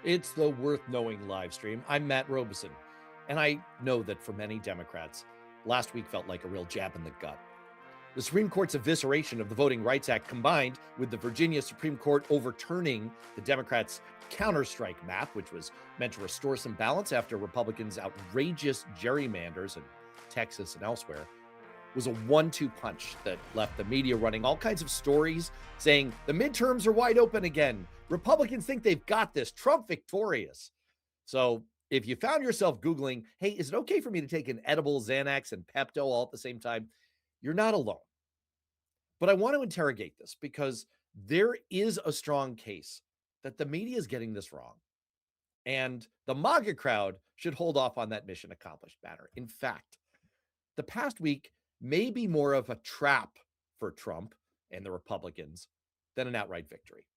It's the Worth Knowing live stream. I'm Matt Robison, and I know that for many Democrats, last week felt like a real jab in the gut. The Supreme Court's evisceration of the Voting Rights Act, combined with the Virginia Supreme Court overturning the Democrats' counterstrike map, which was meant to restore some balance after Republicans' outrageous gerrymanders in Texas and elsewhere, was a 1-2 punch that left the media running all kinds of stories saying the midterms are wide open again. Republicans think they've got this. Trump victorious. So if you found yourself Googling, hey, is it okay for me to take an edible Xanax and Pepto all at the same time? You're not alone. But I want to interrogate this because there is a strong case that the media is getting this wrong. And the MAGA crowd should hold off on that mission accomplished banner. In fact, the past week may be more of a trap for Trump and the Republicans than an outright victory.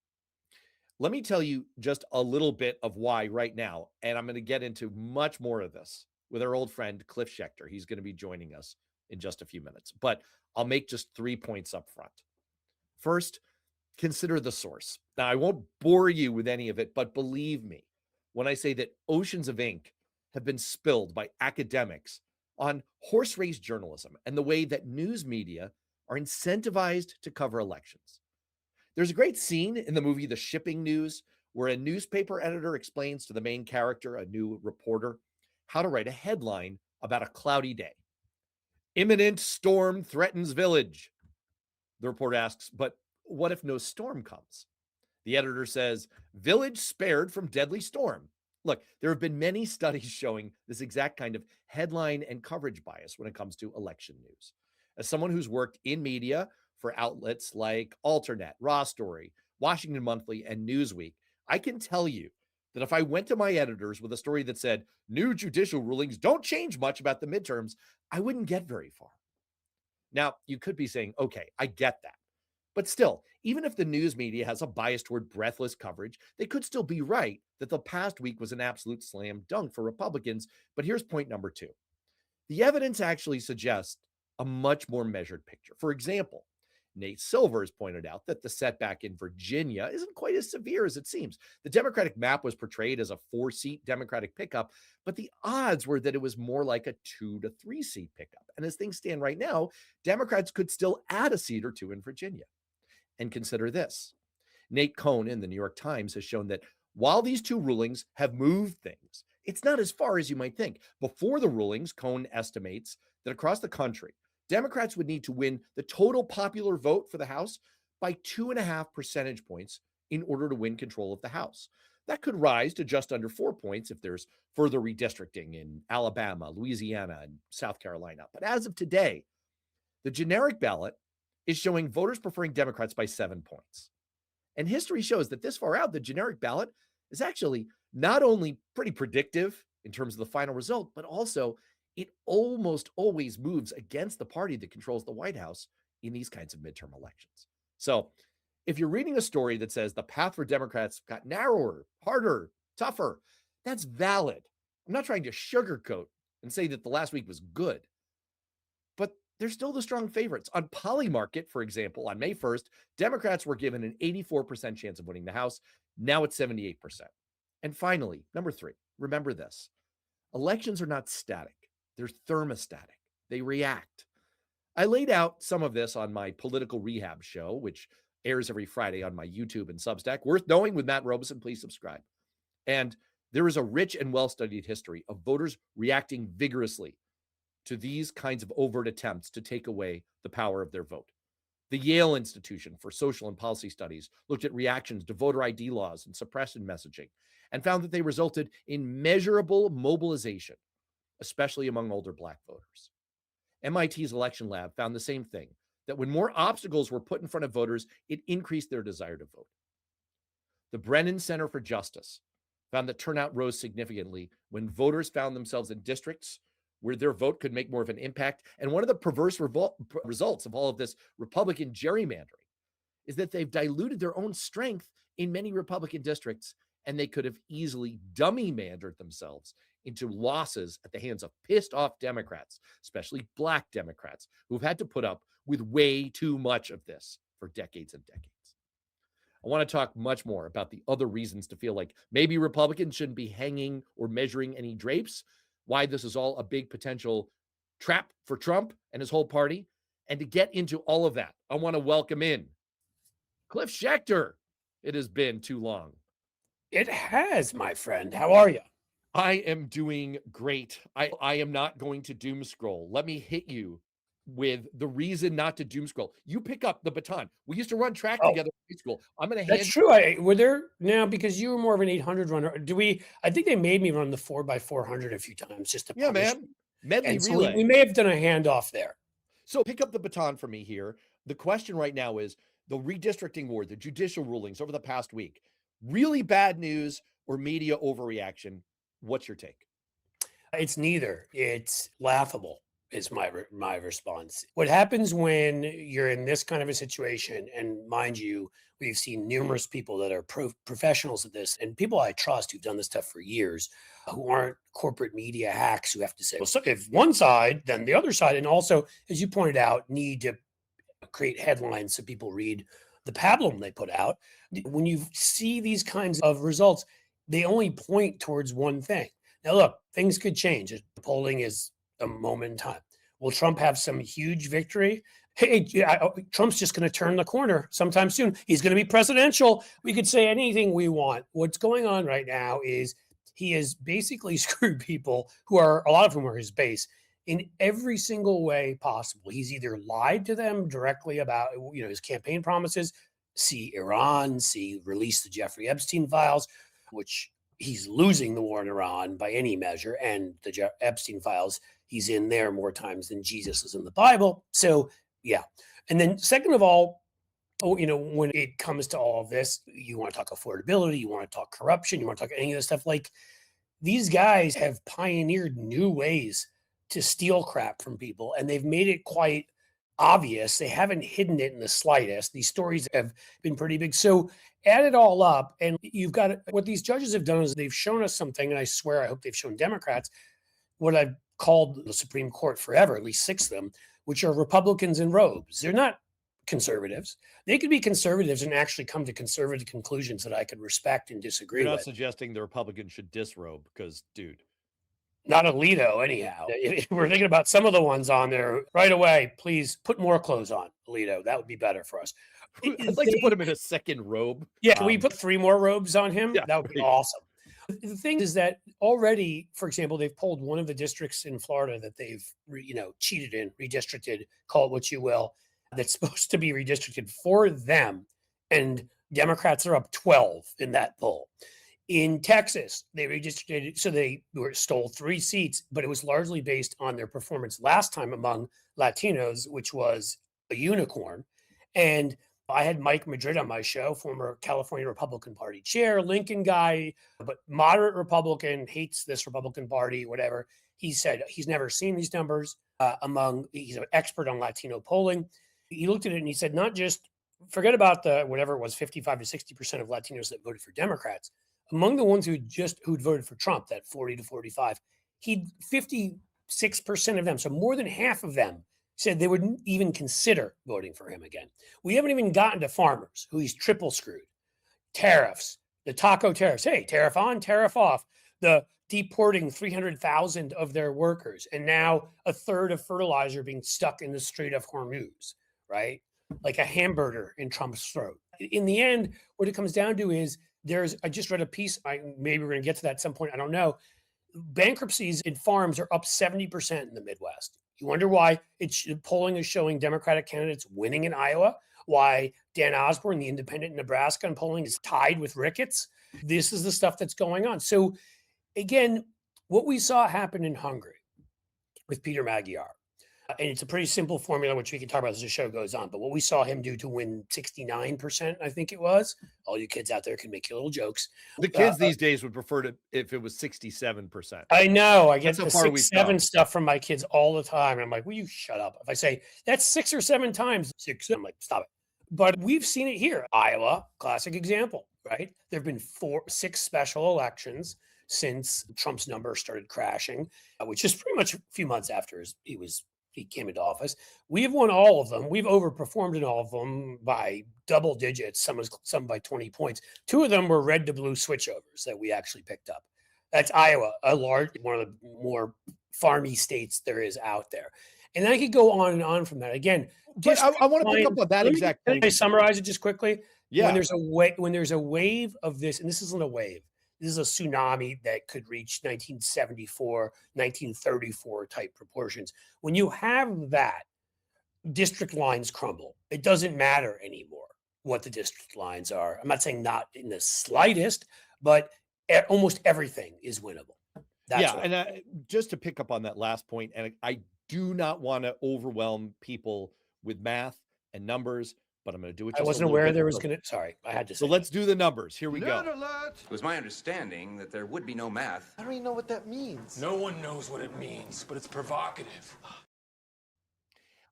Let me tell you just a little bit of why right now, and I'm going to get into much more of this with our old friend Cliff Schecter. He's going to be joining us in just a few minutes, but I'll make just 3 points up front. First, consider the source. Now, I won't bore you with any of it, but believe me when I say that oceans of ink have been spilled by academics on horse race journalism and the way that news media are incentivized to cover elections. There's a great scene in the movie The Shipping News where a newspaper editor explains to the main character, a new reporter, how to write a headline about a cloudy day. Imminent storm threatens village. The reporter asks, but what if no storm comes? The editor says, village spared from deadly storm. Look, there have been many studies showing this exact kind of headline and coverage bias when it comes to election news. As someone who's worked in media for outlets like Alternet, Raw Story, Washington Monthly, and Newsweek, I can tell you that if I went to my editors with a story that said new judicial rulings don't change much about the midterms, I wouldn't get very far. Now, you could be saying, okay, I get that. But still, even if the news media has a bias toward breathless coverage, they could still be right that the past week was an absolute slam dunk for Republicans. But here's point number 2. The evidence actually suggests a much more measured picture. For example, Nate Silver has pointed out that the setback in Virginia isn't quite as severe as it seems. The Democratic map was portrayed as a 4-seat Democratic pickup, but the odds were that it was more like a 2 to 3 seat pickup. And as things stand right now, Democrats could still add a seat or two in Virginia. And consider this. Nate Cohn in the New York Times has shown that while these two rulings have moved things, it's not as far as you might think. Before the rulings, Cohn estimates that across the country, Democrats would need to win the total popular vote for the House by 2.5 percentage points in order to win control of the House. That could rise to just under 4 points if there's further redistricting in Alabama, Louisiana, and South Carolina. But as of today, the generic ballot is showing voters preferring Democrats by 7 points. And history shows that this far out, the generic ballot is actually not only pretty predictive in terms of the final result, but also it almost always moves against the party that controls the White House in these kinds of midterm elections. So if you're reading a story that says the path for Democrats got narrower, harder, tougher, that's valid. I'm not trying to sugarcoat and say that the last week was good, but they're still the strong favorites. On Polymarket, for example, on May 1st, Democrats were given an 84% chance of winning the House. Now it's 78%. And finally, number 3, remember this. Elections are not static. They're thermostatic. They react. I laid out some of this on my Political Rehab show, which airs every Friday on my YouTube and Substack. Worth knowing with Matt Robison, please subscribe. And there is a rich and well-studied history of voters reacting vigorously to these kinds of overt attempts to take away the power of their vote. The Yale Institution for Social and Policy Studies looked at reactions to voter ID laws and suppression messaging and found that they resulted in measurable mobilization, especially among older Black voters. MIT's election lab found the same thing, that when more obstacles were put in front of voters, it increased their desire to vote. The Brennan Center for Justice found that turnout rose significantly when voters found themselves in districts where their vote could make more of an impact. And one of the perverse results of all of this Republican gerrymandering is that they've diluted their own strength in many Republican districts, and they could have easily dummy-mandered themselves into losses at the hands of pissed-off Democrats, especially Black Democrats, who've had to put up with way too much of this for decades and decades. I want to talk much more about the other reasons to feel like maybe Republicans shouldn't be hanging or measuring any drapes, why this is all a big potential trap for Trump and his whole party. And to get into all of that, I want to welcome in Cliff Schecter. It has been too long. It has, my friend. How are you? I am doing great. I am not going to doom scroll. Let me hit you with the reason not to doom scroll. You pick up the baton. We used to run track together in high school. I'm going to That's hand true. Were there now, because you were more of an 800 runner? I think they made me run the 4x400 a few times just to Yeah, punish man. me. Medley And so relay. we may have done a handoff there. So pick up the baton for me here. The question right now is the redistricting war, the judicial rulings over the past week. Really bad news or media overreaction? What's your take? It's neither. It's laughable is my response. What happens when you're in this kind of a situation, and mind you, we've seen numerous people that are professionals at this, and people I trust who've done this stuff for years, who aren't corporate media hacks who have to say, well, so if one side, then the other side, and also, as you pointed out, need to create headlines so people read the pablum they put out. When you see these kinds of results, they only point towards one thing. Now, look, things could change. Polling is a moment in time. Will Trump have some huge victory? Hey, Trump's just going to turn the corner sometime soon. He's going to be presidential. We could say anything we want. What's going on right now is he has basically screwed people who are, a lot of whom are his base, in every single way possible. He's either lied to them directly about his campaign promises, see Iran, see release the Jeffrey Epstein files, which he's losing the war in Iran by any measure, and the Epstein files, he's in there more times than Jesus is in the Bible. So, yeah. And then second of all, when it comes to all of this, you want to talk affordability, you want to talk corruption, you want to talk any of this stuff. Like, these guys have pioneered new ways to steal crap from people, and they've made it quite obvious. They haven't hidden it in the slightest. These stories have been pretty big. So add it all up, and you've got what these judges have done is they've shown us something, and I swear I hope they've shown Democrats what I've called the Supreme Court forever, at least 6 of them, which are Republicans in robes. They're not conservatives. They could be conservatives and actually come to conservative conclusions that I could respect and disagree You're not with. suggesting the Republicans should disrobe because, dude. Not Alito, anyhow. If we're thinking about some of the ones on there right away, please put more clothes on, Alito. That would be better for us. I'd like to put him in a second robe. Yeah, can we put 3 more robes on him? Yeah, That would be awesome. The thing is that already, for example, they've pulled one of the districts in Florida that they've, cheated in, redistricted, call it what you will, that's supposed to be redistricted for them. And Democrats are up 12 in that poll. In Texas, they redistricted, so they stole 3 seats, but it was largely based on their performance last time among Latinos, which was a unicorn. And I had Mike Madrid on my show, former California Republican Party chair, Lincoln guy, but moderate Republican, hates this Republican Party, whatever. He said he's never seen these numbers he's an expert on Latino polling. He looked at it and he said, not just, forget about the, whatever it was, 55 to 60% of Latinos that voted for Democrats. Among the ones who'd voted for Trump, that 40 to 45, 56% of them, so more than half of them, said they wouldn't even consider voting for him again. We haven't even gotten to farmers, who he's triple screwed. Tariffs, the taco tariffs. Hey, tariff on, tariff off. The deporting 300,000 of their workers, and now a third of fertilizer being stuck in the Strait of Hormuz, right? Like a hamburger in Trump's throat. In the end, what it comes down to is I just read a piece, maybe we're going to get to that at some point, I don't know. Bankruptcies in farms are up 70% in the Midwest. You wonder why polling is showing Democratic candidates winning in Iowa, why Dan Osborne, the independent in Nebraska, and polling is tied with Ricketts. This is the stuff that's going on. So again, what we saw happen in Hungary with Peter Magyar, and it's a pretty simple formula, which we can talk about as the show goes on. But what we saw him do to win 69%, I think it was, all you kids out there can make your little jokes. The kids these days would prefer to if it was 67%. I know. I get That's the how far we've 6-7 come. stuff from my kids all the time. And I'm like, will you shut up? If I say that's 6 or 7 times 6, I'm like, stop it. But we've seen it here. Iowa, classic example, right? There have been 6 special elections since Trump's number started crashing, which is pretty much a few months after he was he came into office. We've won all of them. We've overperformed in all of them by double digits, some by 20 points. Two of them were red to blue switchovers that we actually picked up. That's Iowa, one of the more farmy states there is out there. And I could go on and on from that. Again, But I want to pick up on that exact point. Can I summarize it just quickly? Yeah. When there's a wave of this, and this isn't a wave, this is a tsunami that could reach 1974, 1934 type proportions. When you have that, district lines crumble. It doesn't matter anymore what the district lines are. I'm not saying not in the slightest, but almost everything is winnable. And just to pick up on that last point, and I do not want to overwhelm people with math and numbers, but I'm going to do it. I wasn't aware there was going to. Sorry, I had to. So let's do the numbers. Here we go. It was my understanding that there would be no math. I don't even know what that means. No one knows what it means, but it's provocative.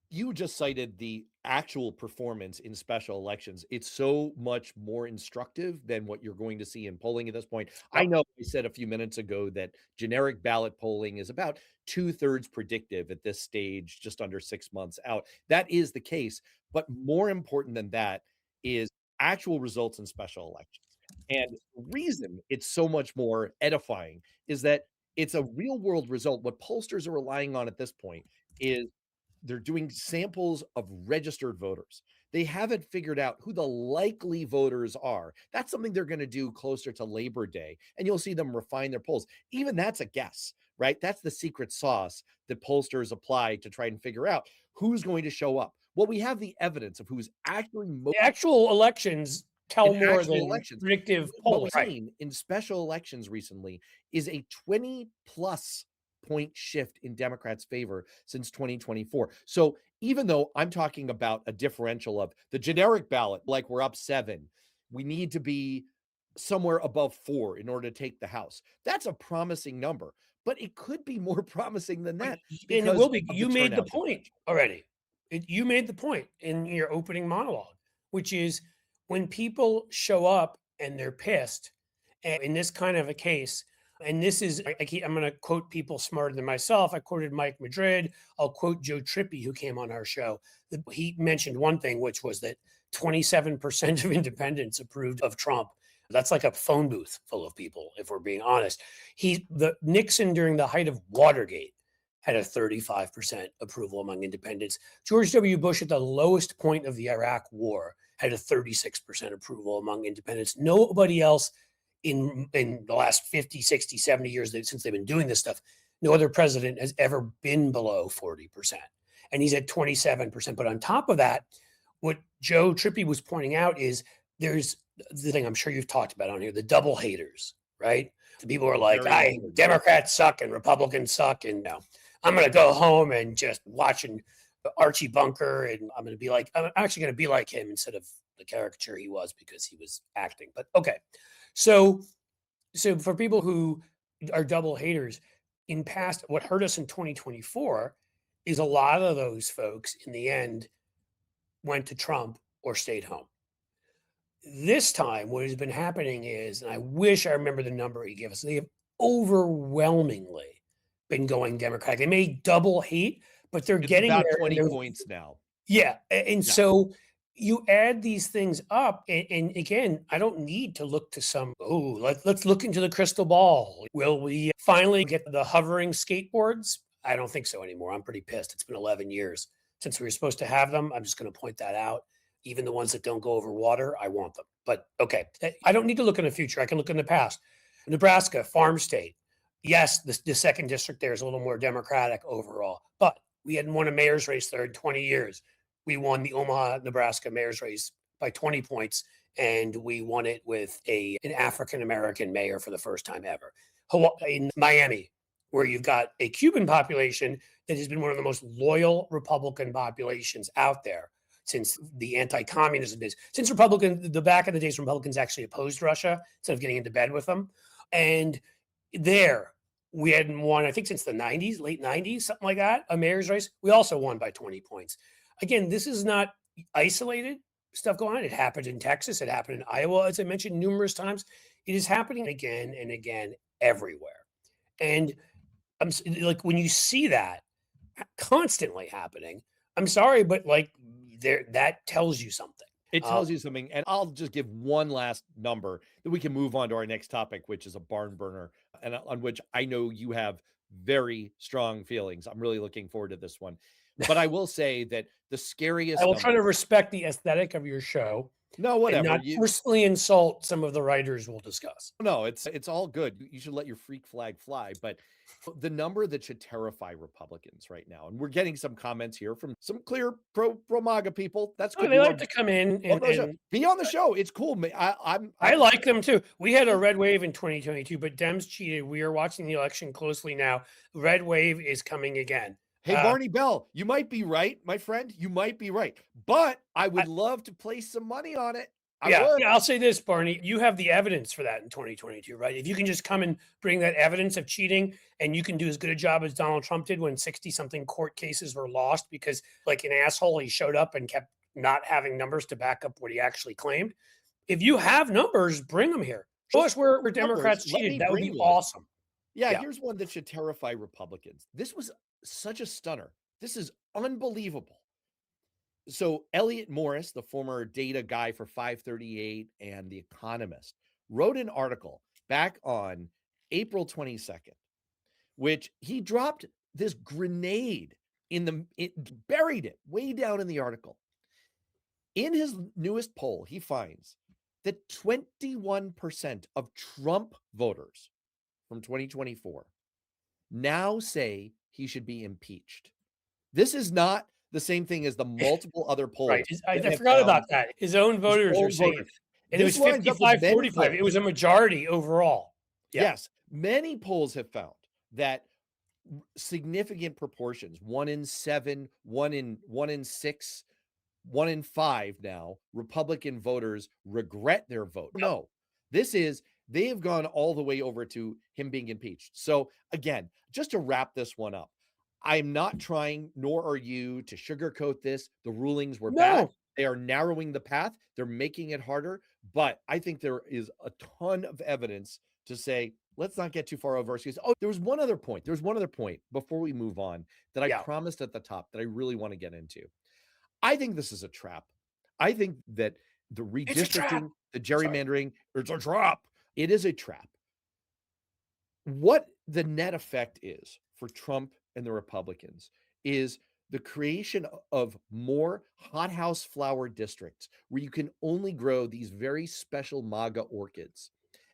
You just cited the actual performance in special elections. It's so much more instructive than what you're going to see in polling at this point. I know I said a few minutes ago that generic ballot polling is about 2/3 predictive at this stage, just under 6 months out. That is the case. But more important than that is actual results in special elections. And the reason it's so much more edifying is that it's a real world result. What pollsters are relying on at this point is they're doing samples of registered voters. They haven't figured out who the likely voters are. That's something they're going to do closer to Labor Day, and you'll see them refine their polls. Even that's a guess, right? That's the secret sauce that pollsters apply to try and figure out who's going to show up. Well, we have the evidence of who's actually the actual elections tell more than predictive polling. What we've seen in special elections recently is a 20+ point shift in Democrats' favor since 2024. So even though I'm talking about a differential of the generic ballot, like we're up 7, we need to be somewhere above 4 in order to take the House. That's a promising number, but it could be more promising than that. And it will be. You made the point already. You made the point in your opening monologue, which is when people show up and they're pissed, and in this kind of a case, and this is, I'm going to quote people smarter than myself. I quoted Mike Madrid. I'll quote Joe Trippi, who came on our show. He mentioned one thing, which was that 27% of independents approved of Trump. That's like a phone booth full of people, if we're being honest. Nixon, during the height of Watergate, had a 35% approval among independents. George W. Bush, at the lowest point of the Iraq War, had a 36% approval among independents. Nobody else in the last 50, 60, 70 years since they've been doing this stuff, no other president has ever been below 40%. And he's at 27%. But on top of that, what Joe Trippi was pointing out is there's the thing I'm sure you've talked about on here, the double haters, right? The people are like, Democrats suck and Republicans suck. And no, I'm going to go home and just watching Archie Bunker. And I'm actually going to be like him instead of the caricature he was because he was acting. But okay. So for people who are double haters, in past, what hurt us in 2024 is a lot of those folks in the end went to Trump or stayed home. This time, what has been happening is, and I wish I remember the number he gave us, they have overwhelmingly been going Democratic. They may double hate, but they're getting about there 20 points now. Yeah. And so you add these things up, and again, I don't need to look to let's look into the crystal ball. Will we finally get the hovering skateboards? I don't think so anymore. I'm pretty pissed. It's been 11 years since we were supposed to have them. I'm just going to point that out. Even the ones that don't go over water, I want them. But okay, I don't need to look in the future. I can look in the past. Nebraska, farm state. Yes, the second district there is a little more Democratic overall, but we hadn't won a mayor's race there in 20 years. We won the Omaha, Nebraska mayor's race by 20 points, and we won it with an African-American mayor for the first time ever. In Miami, where you've got a Cuban population that has been one of the most loyal Republican populations out there since the anti-communism days. Since the back of the days, Republicans actually opposed Russia instead of getting into bed with them. And there, we hadn't won, I think, since the 90s, late 90s, something like that, a mayor's race. We also won by 20 points. Again, this is not isolated stuff going on. It happened in Texas. It happened in Iowa, as I mentioned numerous times. It is happening again and again everywhere. And I'm like, when you see that, constantly happening. I'm sorry, but like that tells you something. It tells you something. And I'll just give one last number that we can move on to our next topic, which is a barn burner, and on which I know you have very strong feelings. I'm really looking forward to this one. But I will say that the scariest I will try to number, respect the aesthetic of your show no, and whatever. not personally insult some of the writers we'll discuss. No, it's all good. You should let your freak flag fly. But the number that should terrify Republicans right now, and we're getting some comments here from some clear pro MAGA people. That's Oh, good. they like to come in and be on the show. It's cool. I like them too. We had a red wave in 2022, but Dems cheated. We are watching the election closely now. Red wave is coming again. Hey, Barney Bell, you might be right, my friend. You might be right. But I would love to place some money on it. Yeah, I'll say this, Barney. You have the evidence for that in 2022, right? If you can just come and bring that evidence of cheating, and you can do as good a job as Donald Trump did when 60-something court cases were lost because, like an asshole, he showed up and kept not having numbers to back up what he actually claimed. If you have numbers, bring them here. Show us where Democrats cheated. That would be awesome. Yeah, here's one that should terrify Republicans. This was such a stunner. This is unbelievable. So Elliot Morris, the former data guy for 538 and The Economist, wrote an article back on April 22nd, which he dropped this grenade buried it way down in the article. In his newest poll, he finds that 21% of Trump voters from 2024 now say he should be impeached. This is not the same thing as the multiple other polls. Right. I forgot about that. His own voters are saying, and it was 55-45. It was a majority overall. Yeah. Yes. Many polls have found that significant proportions, 1 in 7, 1 in 6, 1 in 5 now, Republican voters regret their vote. No, they have gone all the way over to him being impeached. So again, just to wrap this one up, I'm not trying, nor are you, to sugarcoat this. The rulings were bad. They are narrowing the path. They're making it harder. But I think there is a ton of evidence to say, let's not get too far over our skis. Oh, there was one other point. Before we move on that I promised at the top that I really want to get into. I think this is a trap. I think that the redistricting, the gerrymandering, it's a trap. It is a trap. What the net effect is for Trump and the Republicans is the creation of more hothouse flower districts where you can only grow these very special MAGA orchids.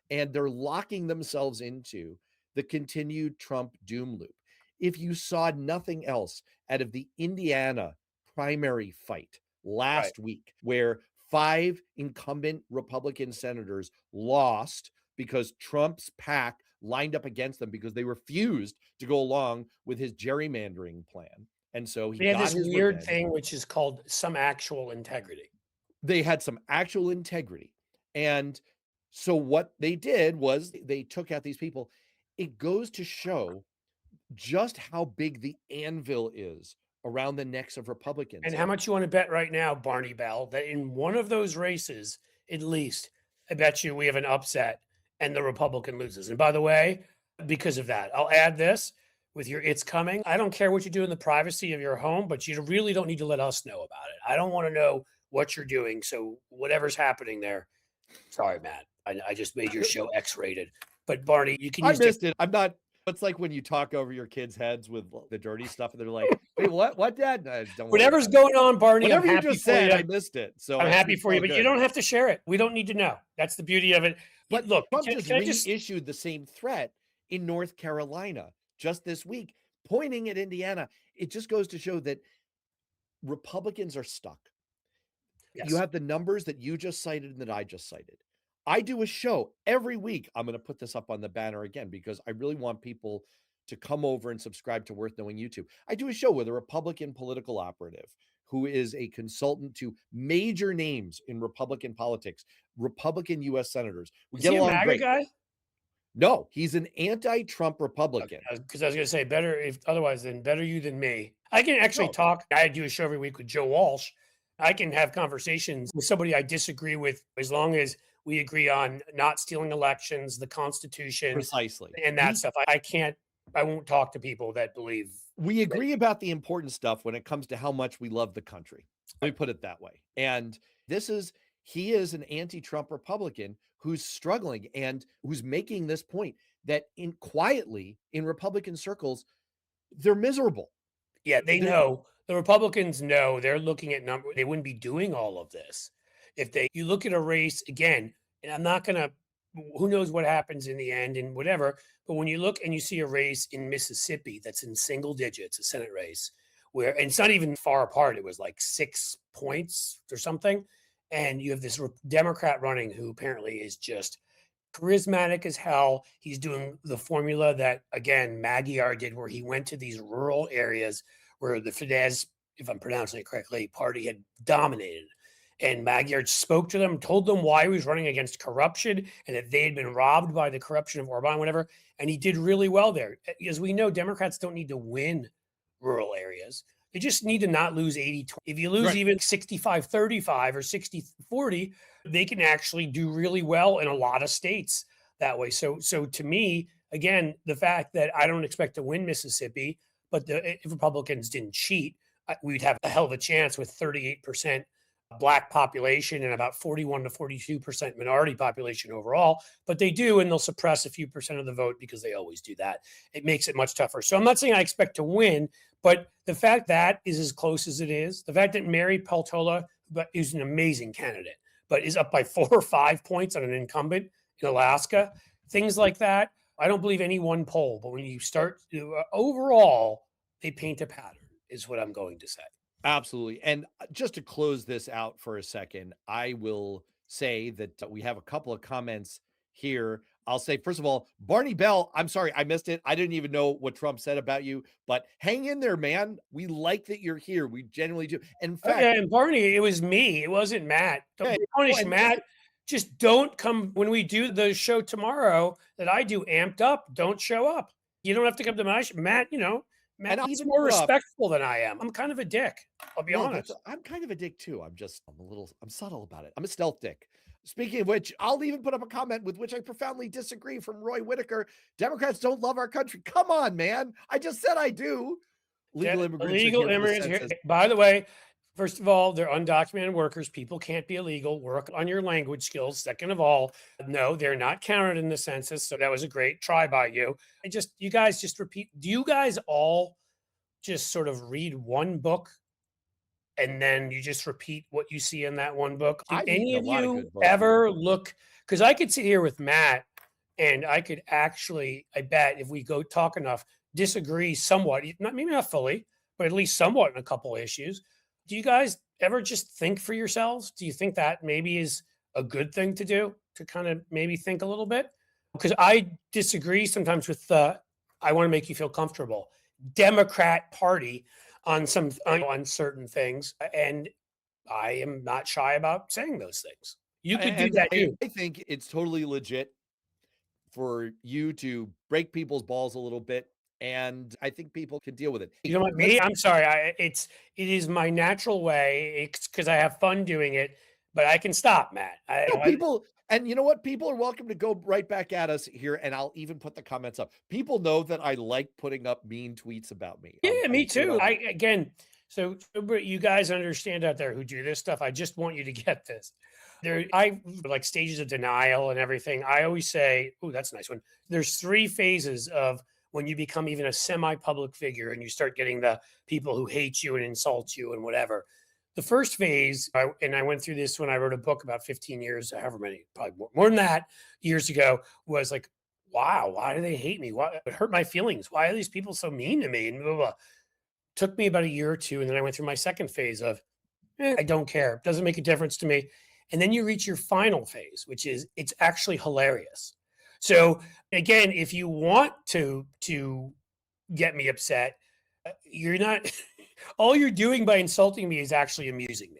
And they're locking themselves into the continued Trump doom loop. If you saw nothing else out of the Indiana primary fight last week, where 5 incumbent Republican senators lost because Trump's PAC lined up against them because they refused to go along with his gerrymandering plan. And so he had this weird thing, which is called some actual integrity. They had some actual integrity. And so what they did was they took out these people. It goes to show just how big the anvil is around the necks of Republicans. And how much you want to bet right now, Barney Bell, that in one of those races, at least, I bet you we have an upset and the Republican loses. And by the way, because of that, I'll add this with your It's Coming. I don't care what you do in the privacy of your home, but you really don't need to let us know about it. I don't want to know what you're doing. So whatever's happening there, sorry, Matt. I just made your show X-rated. But Barney, you can use it. I'm not. It's like when you talk over your kids' heads with the dirty stuff, and they're like, "Wait, what, Dad?" Don't Whatever's going on, Barney. Whatever you just said, I missed it. So I'm happy for you, but you don't have to share it. We don't need to know. That's the beauty of it. But look, Trump just reissued the same threat in North Carolina just this week, pointing at Indiana. It just goes to show that Republicans are stuck. Yes. You have the numbers that you just cited and that I just cited. I do a show every week. I'm going to put this up on the banner again because I really want people to come over and subscribe to Worth Knowing YouTube. I do a show with a Republican political operative who is a consultant to major names in Republican politics, Republican U.S. senators. We get along great. Guy? No, he's an anti-Trump Republican. Because I was going to say better you than me. I can actually talk. I do a show every week with Joe Walsh. I can have conversations with somebody I disagree with as long as we agree on not stealing elections, the Constitution, precisely, and that stuff. I can't I won't talk to people that believe. We agree about the important stuff when it comes to how much we love the country. Let me put it that way. And he is an anti-Trump Republican who's struggling and who's making this point that quietly in Republican circles, they're miserable. Yeah, they know. The Republicans know. They're looking at number. They wouldn't be doing all of this if you look at a race again. And I'm not gonna. Who knows what happens in the end and whatever. But when you look and you see a race in Mississippi that's in single digits, a Senate race, and it's not even far apart. It was like 6 points or something, and you have this Democrat running who apparently is just charismatic as hell. He's doing the formula that, again, Magyar did, where he went to these rural areas where the Fidesz, if I'm pronouncing it correctly, party had dominated. And Magyar spoke to them, told them why he was running against corruption and that they had been robbed by the corruption of Orban, whatever. And he did really well there. As we know, Democrats don't need to win rural areas. They just need to not lose 80-20. If you lose even 65-35 or 60-40, they can actually do really well in a lot of states that way. So to me, again, the fact that I don't expect to win Mississippi, but if Republicans didn't cheat, we'd have a hell of a chance with 38% Black population and about 41 to 42% minority population overall. But they do, and they'll suppress a few percent of the vote because they always do that. It makes it much tougher. So I'm not saying I expect to win, but the fact that is as close as it is, the fact that Mary Peltola, is an amazing candidate, but is up by 4 or 5 points on an incumbent in Alaska, things like that. I don't believe any one poll, but when you start overall, they paint a pattern, is what I'm going to say. Absolutely. And just to close this out for a second, I will say that we have a couple of comments here. I'll say, first of all, Barney Bell, I'm sorry, I missed it. I didn't even know what Trump said about you, but hang in there, man. We like that you're here. We genuinely do. In fact, and Barney, it was me. It wasn't Matt. Don't punish Matt. Just don't come when we do the show tomorrow that I do amped up. Don't show up. You don't have to come to my show. Matt, Matt, he's more respectful than I am. I'm kind of a dick. I'll be honest. I'm kind of a dick too. I'm subtle about it. I'm a stealth dick. Speaking of which, I'll even put up a comment with which I profoundly disagree from Roy Whitaker. Democrats don't love our country. Come on, man. I just said I do. Illegal immigrants here. By the way, first of all, they're undocumented workers. People can't be illegal. Work on your language skills. Second of all, no, they're not counted in the census. So that was a great try by you. You guys just repeat. Do you guys all just sort of read one book and then you just repeat what you see in that one book? Do any of you ever look? Because I could sit here with Matt and I could actually, I bet if we go talk enough, disagree somewhat, maybe not fully, but at least somewhat in a couple of issues. Do you guys ever just think for yourselves? Do you think that maybe is a good thing to do, to kind of maybe think a little bit? Because I disagree sometimes with I want to make you feel comfortable, Democrat Party on certain things. And I am not shy about saying those things. You could do that too. I think it's totally legit for you to break people's balls a little bit. And I think people can deal with it. You know what, me? I'm sorry. It is my natural way. It's because I have fun doing it, but I can stop, Matt. And you know what? People are welcome to go right back at us here, and I'll even put the comments up. People know that I like putting up mean tweets about me. Yeah, me too. So you guys understand out there who do this stuff. I just want you to get this. I like stages of denial and everything. I always say, "Oh, that's a nice one." There's 3 phases of when you become even a semi-public figure and you start getting the people who hate you and insult you and whatever. The first phase, and I went through this when I wrote a book about 15 years, however many, probably more than that, years ago, was like, wow, why do they hate me? Why it hurt my feelings? Why are these people so mean to me? And blah, blah, blah. Took me about a year or two, and then I went through my second phase of, I don't care. It doesn't make a difference to me. And then you reach your final phase, which is it's actually hilarious. So again, if you want to get me upset, you're not. All you're doing by insulting me is actually amusing me.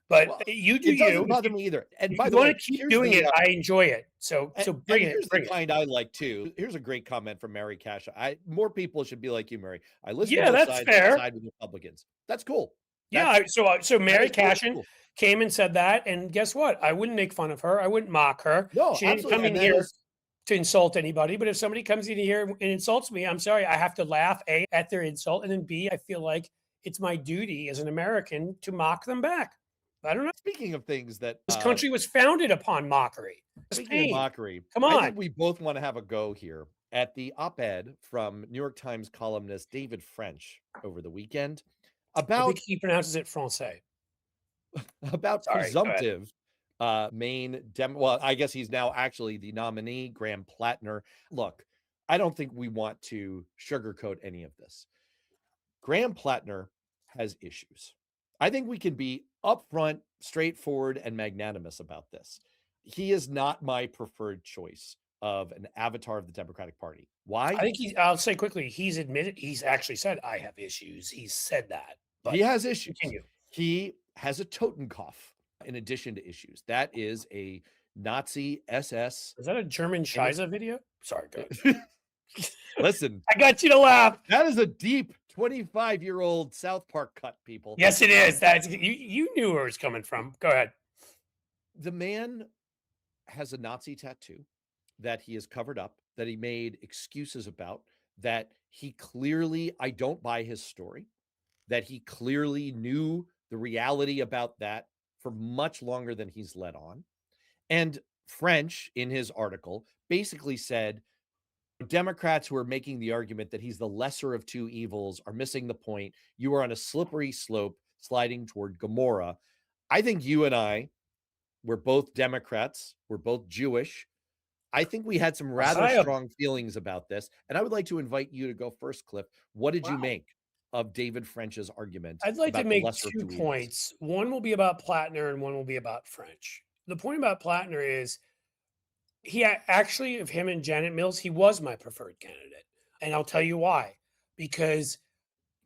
But you do it doesn't bother me either. And by the way, want to keep doing it. I enjoy it. So bring it. Here's the kind I like too. Here's a great comment from Mary Cash. More people should be like you, Mary. I listen. Yeah, that's fair. Side with Republicans. That's cool. So Mary Cashin came and said that, and guess what? I wouldn't make fun of her. I wouldn't mock her. No, she didn't come in here. to insult anybody, but if somebody comes in here and insults me, I'm sorry, I have to laugh at their insult, and then B, I feel like it's my duty as an American to mock them back. I don't know. Speaking of things that This country was founded upon mockery. speaking of Spain. mockery, Come I on. think we both want to have a go here at the op-ed from New York Times columnist David French over the weekend I about think he pronounces it Francais. Sorry, go ahead. presumptive Maine well, I guess he's now actually the nominee, Graham Platner. Look, I don't think we want to sugarcoat any of this. Graham Platner has issues. I think we can be upfront, straightforward, and magnanimous about this. He is not my preferred choice of an avatar of the Democratic Party. Why? I think I'll say quickly, he's actually said, I have issues. He's said that. But He has issues. continue. He has a Totenkopf in addition to issues. That is a Nazi SS. Is that a German Scheisse video? Sorry, go ahead. Listen, I got you to laugh. that is a deep 25-year-old South Park cut, people. Yes, it is. That's you knew where it was coming from. Go ahead. The man has a Nazi tattoo that he has covered up, that he made excuses about, that he clearly, I don't buy his story, that he clearly knew the reality about that for much longer than he's let on. And French, in his article, basically said Democrats who are making the argument that he's the lesser of two evils are missing the point. You are on a slippery slope sliding toward Gomorrah. I think you and I, we're both Democrats. We're both Jewish. I think we had some rather strong feelings about this. And I would like to invite you to go first, Cliff. What did you make of David French's argument? I'd like to make lesser of 2 two evils? points. One will be about Platner and one will be about French. The point about Platner is of him and Janet Mills, he was my preferred candidate. And I'll tell you why. Because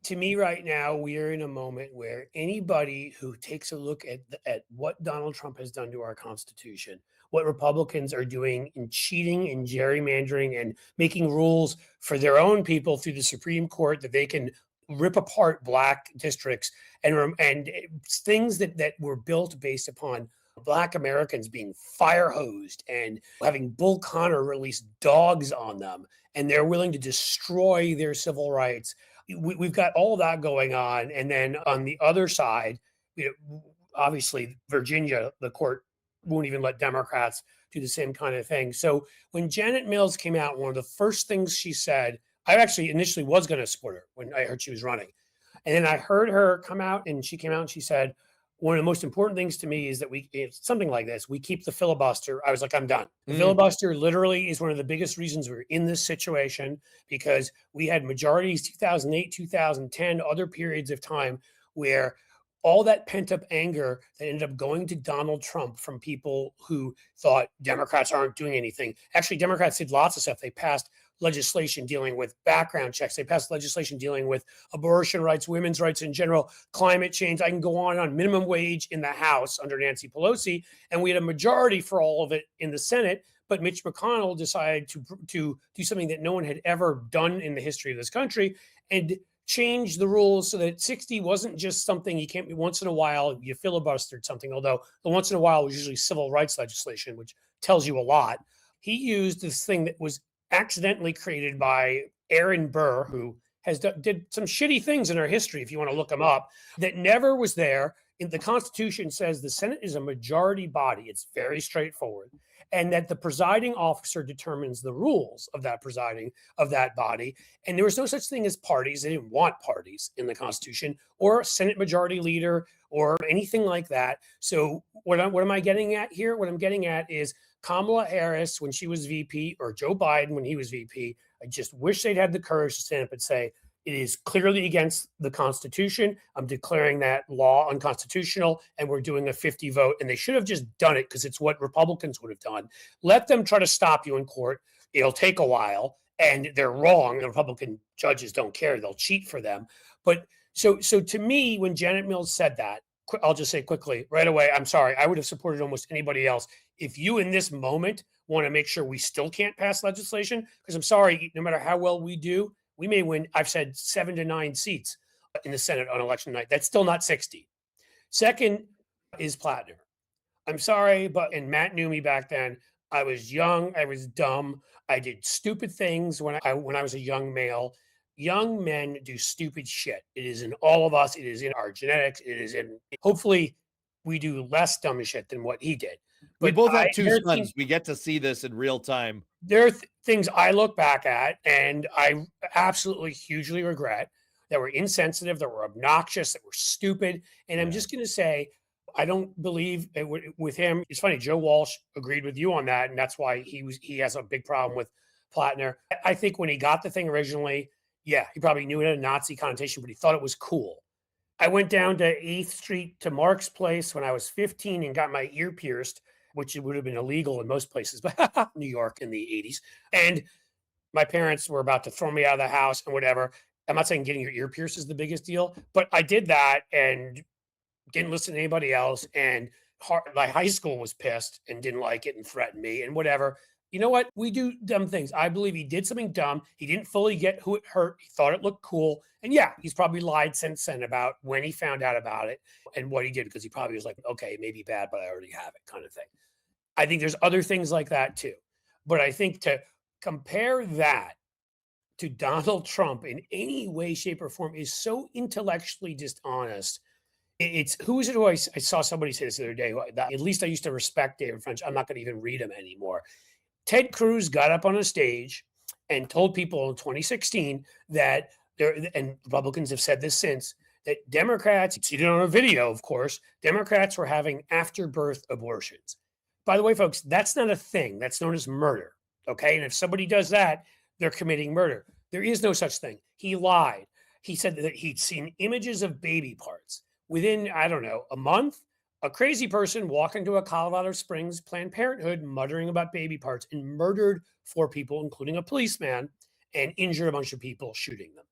to me right now, we are in a moment where anybody who takes a look at what Donald Trump has done to our Constitution, what Republicans are doing in cheating and gerrymandering and making rules for their own people through the Supreme Court that they can rip apart black districts and things that were built based upon Black Americans being fire hosed and having Bull Connor release dogs on them, and they're willing to destroy their civil rights. We've got all of that going on. And then on the other side, obviously, Virginia, the court won't even let Democrats do the same kind of thing. So when Janet Mills came out, one of the first things she said, I actually initially was going to support her when I heard she was running. And then I heard her come out and she came out and she said, one of the most important things to me is that something like this, we keep the filibuster. I was like, I'm done. The filibuster literally is one of the biggest reasons we're in this situation, because we had majorities 2008, 2010, other periods of time where all that pent up anger that ended up going to Donald Trump from people who thought Democrats aren't doing anything. Actually, Democrats did lots of stuff. They passed legislation dealing with background checks. They passed legislation dealing with abortion rights, women's rights in general, climate change. I can go on minimum wage in the House under Nancy Pelosi. And we had a majority for all of it in the Senate. But Mitch McConnell decided to do something that no one had ever done in the history of this country and change the rules so that 60 wasn't just something you can't, once in a while you filibustered something, although the once in a while was usually civil rights legislation, which tells you a lot. He used this thing that was accidentally created by Aaron Burr, who did some shitty things in our history, if you want to look him up, that never was there. In the Constitution says the Senate is a majority body. It's very straightforward. And that the presiding officer determines the rules of that body. And there was no such thing as parties. They didn't want parties in the Constitution or a Senate majority leader or anything like that. So what am I getting at here? What I'm getting at is Kamala Harris, when she was VP, or Joe Biden, when he was VP, I just wish they'd had the courage to stand up and say, it is clearly against the Constitution. I'm declaring that law unconstitutional, and we're doing a 50 vote. And they should have just done it because it's what Republicans would have done. Let them try to stop you in court. It'll take a while, and they're wrong. The Republican judges don't care. They'll cheat for them. But so to me, when Janet Mills said that, I'll just say quickly, right away, I'm sorry, I would have supported almost anybody else. If you in this moment want to make sure we still can't pass legislation, because I'm sorry, no matter how well we do, we may win, I've said 7 to 9 seats in the Senate on election night. That's still not 60. Second is Platner. I'm sorry, and Matt knew me back then. I was young. I was dumb. I did stupid things when I was a young male. Young men do stupid shit. It is in all of us. It is in our genetics. It is in. Hopefully, we do less dumb shit than what he did. We But both have two there are sons. We get to see this in real time. there are things I look back at and I absolutely hugely regret that were insensitive, that were obnoxious, that were stupid. And I'm Yeah. just going to say, I don't believe with him. It's funny. Joe Walsh agreed with you on that, and that's why he has a big problem with Platner. I think when he got the thing originally, yeah, he probably knew it had a Nazi connotation, but he thought it was cool. I went down to 8th Street to Mark's place when I was 15 and got my ear pierced, which would have been illegal in most places, but New York in the 80s. And my parents were about to throw me out of the house and whatever. I'm not saying getting your ear pierced is the biggest deal, but I did that and didn't listen to anybody else. And my high school was pissed and didn't like it and threatened me and whatever. You know what? We do dumb things. I believe he did something dumb. He didn't fully get who it hurt. He thought it looked cool. And yeah, he's probably lied since then about when he found out about it and what he did, because he probably was like, okay, maybe bad, but I already have it, kind of thing. I think there's other things like that too. But I think to compare that to Donald Trump in any way, shape, or form is so intellectually dishonest. It's who is it who I saw somebody say this the other day? At least I used to respect David French. I'm not going to even read him anymore. Ted Cruz got up on a stage and told people in 2016 that and Republicans have said this since, that Democrats, you see it on a video, of course, Democrats were having afterbirth abortions. By the way, folks, that's not a thing. That's known as murder. Okay. And if somebody does that, they're committing murder. There is no such thing. He lied. He said that he'd seen images of baby parts. Within, I don't know, a month, a crazy person walked into a Colorado Springs Planned Parenthood muttering about baby parts and murdered 4 people, including a policeman, and injured a bunch of people, shooting them.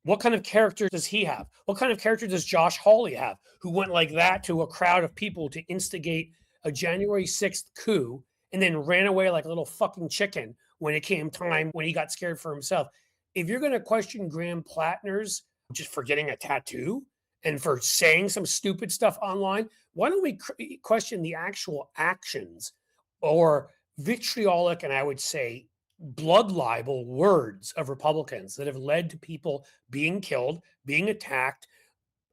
What kind of character does he have? What kind of character does Josh Hawley have, who went like that to a crowd of people to instigate a January 6th coup and then ran away like a little fucking chicken when it came time, when he got scared for himself? If you're going to question Graham Platner's just for getting a tattoo and for saying some stupid stuff online, why don't we question the actual actions or vitriolic, and I would say blood libel words of Republicans that have led to people being killed, being attacked,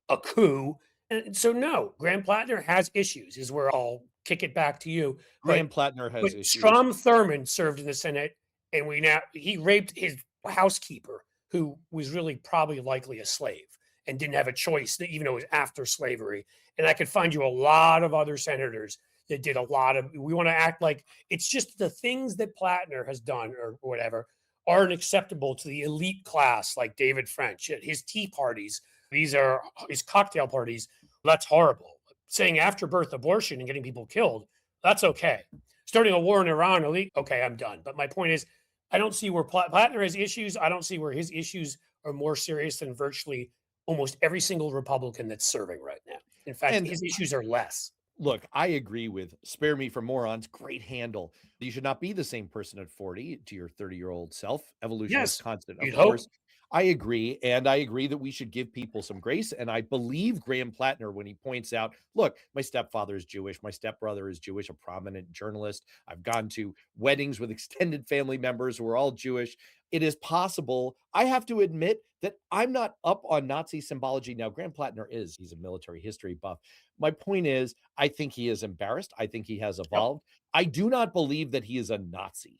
a coup? And so, no, Graham Platner has issues, is where I'll kick it back to you. Graham Platner has But issues. Strom Thurmond served in the Senate, and he raped his housekeeper, who was really probably likely a slave and didn't have a choice, even though it was after slavery. And I could find you a lot of other senators that did a lot of. We want to act like it's just the things that Platner has done or whatever aren't acceptable to the elite class, like David French at his tea parties. These are his cocktail parties. That's horrible. Saying after-birth abortion and getting people killed, that's okay. Starting a war in Iran, elite, okay, I'm done. But my point is, I don't see where Platner has issues. I don't see where his issues are more serious than virtually almost every single Republican that's serving right now. In fact, his issues are less. Look, I agree with spare me from morons. Great handle. You should not be the same person at 40 to your 30-year-old self. Evolution is constant, of course. I agree. And I agree that we should give people some grace. And I believe Graham Platner when he points out, look, my stepfather is Jewish. My stepbrother is Jewish, a prominent journalist. I've gone to weddings with extended family members who are all Jewish. It is possible. I have to admit that I'm not up on Nazi symbology. Now, Graham Platner is. He's a military history buff. My point is, I think he is embarrassed. I think he has evolved. I do not believe that he is a Nazi.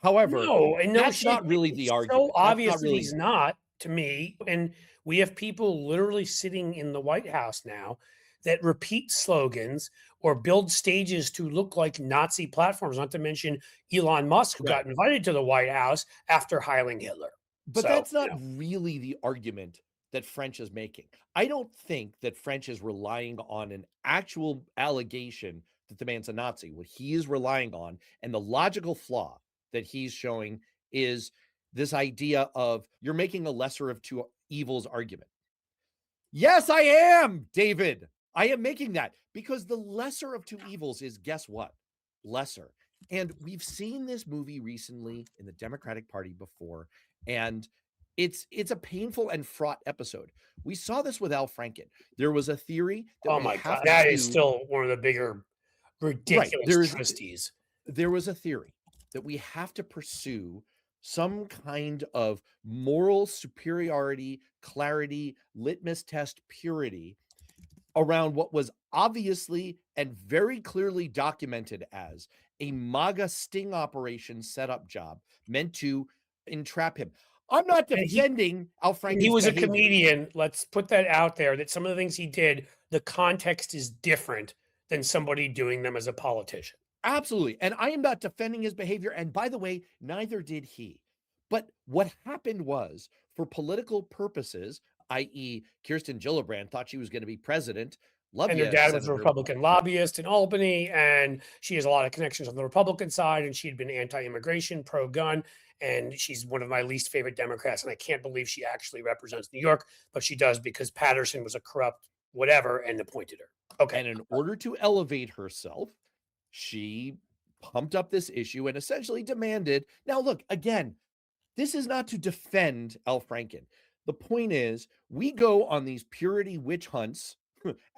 However, that's not really the argument. So obvious that he's not, to me. And we have people literally sitting in the White House now that repeat slogans or build stages to look like Nazi platforms, not to mention Elon Musk, who got invited to the White House after Heiling Hitler. But that's not really the argument that French is making. I don't think that French is relying on an actual allegation that the man's a Nazi. What he is relying on, and the logical flaw that he's showing, is this idea of you're making a lesser of two evils argument. Yes, I am, David. I am making that because the lesser of two evils is, guess what? Lesser. And we've seen this movie recently in the Democratic Party before, and it's a painful and fraught episode. We saw this with Al Franken. There was a theory that oh my God, that is still one of the bigger ridiculous twisties. there was a theory that we have to pursue some kind of moral superiority, clarity, litmus test purity around what was obviously and very clearly documented as a MAGA sting operation setup job meant to entrap him. I'm not And defending Al Franken's he was behavior. a comedian. Let's put that out there, that some of the things he did, the context is different than somebody doing them as a politician. Absolutely. And I am not defending his behavior. And by the way, neither did he. But what happened was, for political purposes, i.e., Kirsten Gillibrand thought she was going to be president. Love And you, her dad was a Senator. Republican lobbyist in Albany, and she has a lot of connections on the Republican side, and she'd been anti-immigration, pro-gun, and she's one of my least favorite Democrats, and I can't believe she actually represents New York, but she does because Patterson was a corrupt whatever and appointed her. Okay. And in order to elevate herself, she pumped up this issue and essentially demanded. Now, look, again, this is not to defend Al Franken. The point is, we go on these purity witch hunts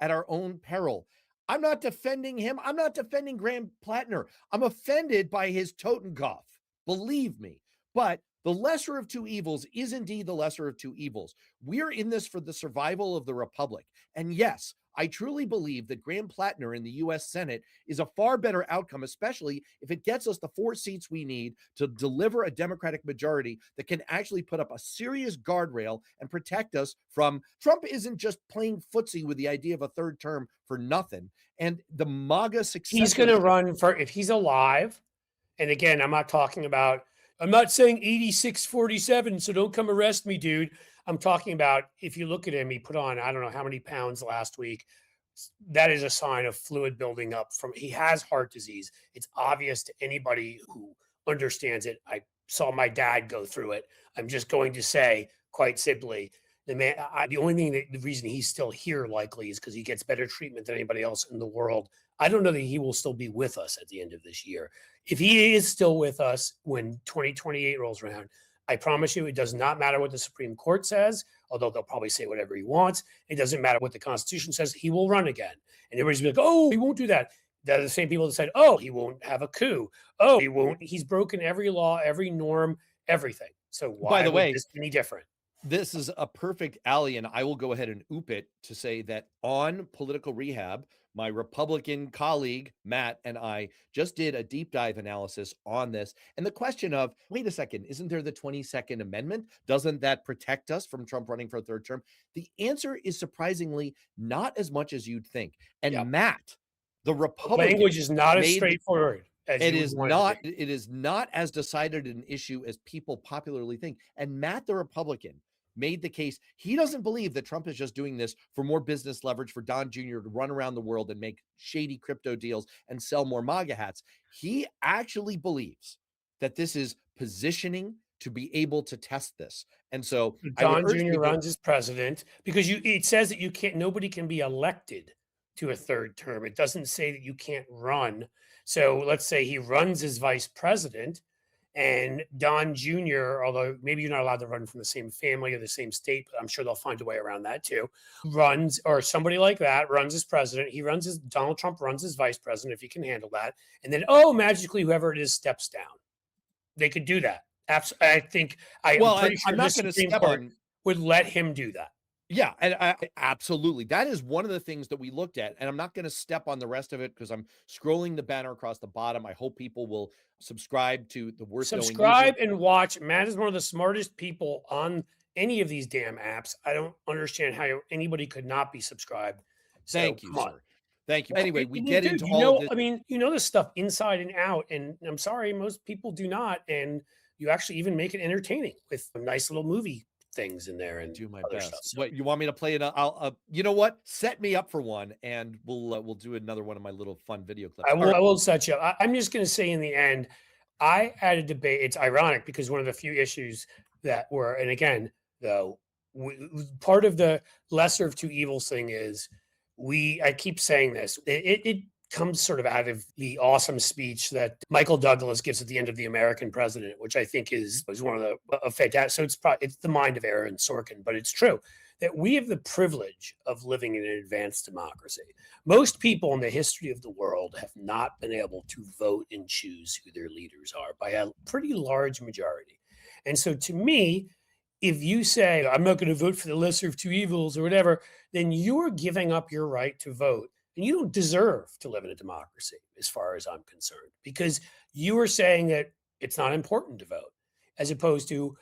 at our own peril. I'm not defending him. I'm not defending Graham Platner. I'm offended by his Totenkopf. Believe me. But the lesser of two evils is indeed the lesser of two evils. We're in this for the survival of the Republic. And yes, I truly believe that Graham Platner in the U.S. Senate is a far better outcome, especially if it gets us the 4 seats we need to deliver a Democratic majority that can actually put up a serious guardrail and protect us from Trump. Isn't just playing footsie with the idea of a third term for nothing. And the MAGA success. He's going to run for, if he's alive, and again, I'm not saying 86-47, so don't come arrest me, dude. I'm talking about, if you look at him, he put on, I don't know how many pounds last week. That is a sign of fluid building up he has heart disease. It's obvious to anybody who understands it. I saw my dad go through it. I'm just going to say, quite simply, the reason he's still here likely is because he gets better treatment than anybody else in the world. I don't know that he will still be with us at the end of this year. If he is still with us when 2028 rolls around, I promise you, it does not matter what the Supreme Court says, although they'll probably say whatever he wants. It doesn't matter what the Constitution says. He will run again. And everybody's like, oh, he won't do that. They're the same people that said, oh, he won't have a coup. Oh, he won't. He's broken every law, every norm, everything. So why would this be any different? This is a perfect alley, and I will go ahead and oop it to say that on Political Rehab, my Republican colleague, Matt, and I just did a deep dive analysis on this. And the question of, wait a second, isn't there the 22nd Amendment? Doesn't that protect us from Trump running for a third term? The answer is surprisingly not as much as you'd think. And Matt, the Republican language is not as straightforward. It is not as decided an issue as people popularly think. And Matt, the Republican, made the case. He doesn't believe that Trump is just doing this for more business leverage for Don Jr. to run around the world and make shady crypto deals and sell more MAGA hats. He actually believes that this is positioning to be able to test this. And so Don Jr. runs as president because it says that nobody can be elected to a third term. It doesn't say that you can't run. So let's say he runs as vice president. And Don Jr., although maybe you're not allowed to run from the same family or the same state, but I'm sure they'll find a way around that too, or somebody like that runs as president. Donald Trump runs as vice president if he can handle that. And then, magically, whoever it is steps down. They could do that. Absolutely. I'm pretty sure the Supreme Court would let him do that. Yeah, and absolutely. That is one of the things that we looked at, and I'm not going to step on the rest of it because I'm scrolling the banner across the bottom. I hope people will subscribe to the Worth Knowing. Subscribe and watch. Matt is one of the smartest people on any of these damn apps. I don't understand how anybody could not be subscribed. So, thank you, sir. Thank you. Anyway, we get into all of this. I mean, you know this stuff inside and out, and I'm sorry, most people do not. And you actually even make it entertaining with a nice little movie things in there and do my best. Stuff, so. What you want me to play it? You know what? Set me up for one, and we'll do another one of my little fun video clips. I will set you up. I'm just going to say in the end, I had a debate. It's ironic because one of the few issues that were, and again, though, part of the lesser of two evils thing is I keep saying this. It comes sort of out of the awesome speech that Michael Douglas gives at the end of The American President, which I think is one of the fantastic. So it's the mind of Aaron Sorkin, but it's true that we have the privilege of living in an advanced democracy. Most people in the history of the world have not been able to vote and choose who their leaders are by a pretty large majority. And so to me, if you say, I'm not going to vote for the lesser of two evils or whatever, then you're giving up your right to vote. And you don't deserve to live in a democracy, as far as I'm concerned, because you are saying that it's not important to vote, as opposed to,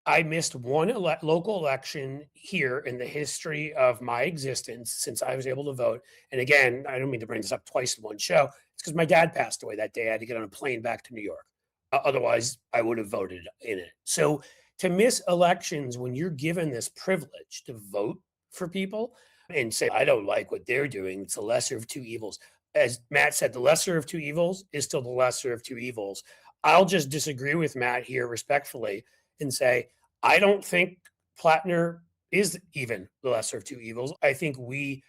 I missed one local election here in the history of my existence since I was able to vote. And again, I don't mean to bring this up twice in one show. It's because my dad passed away that day. I had to get on a plane back to New York. Otherwise, I would have voted in it. So to miss elections when you're given this privilege to vote for people and say, I don't like what they're doing, it's the lesser of two evils. As Matt said, the lesser of two evils is still the lesser of two evils. I'll just disagree with Matt here respectfully and say, I don't think Platner is even the lesser of two evils. I think we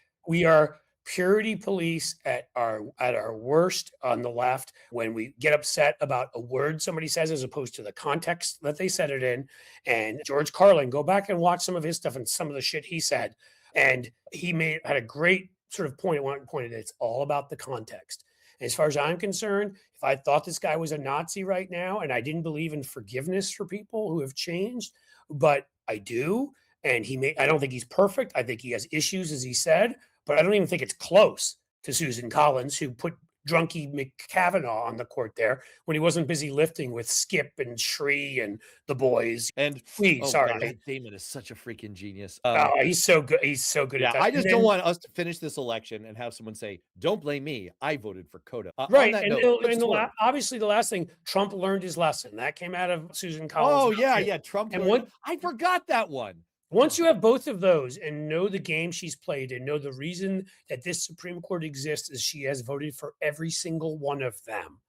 are purity police at our worst on the left when we get upset about a word somebody says as opposed to the context that they said it in. And George Carlin, go back and watch some of his stuff and some of the shit he said. And he had a great sort of point at one point that it's all about the context. And as far as I'm concerned, if I thought this guy was a Nazi right now, and I didn't believe in forgiveness for people who have changed, but I do, and I don't think he's perfect. I think he has issues, as he said, but I don't even think it's close to Susan Collins, who put drunky McCavanagh on the court there when he wasn't busy lifting with Skip and Shree and the boys. And sorry, God, Damon is such a freaking genius. He's so good. He's so good at that. I just don't want us to finish this election and have someone say, "Don't blame me. I voted for Coda." Right, On that and, note, obviously the last thing, Trump learned his lesson. That came out of Susan Collins. Oh yeah, Trump. And I forgot that one. Once you have both of those and know the game she's played and know the reason that this Supreme Court exists is she has voted for every single one of them,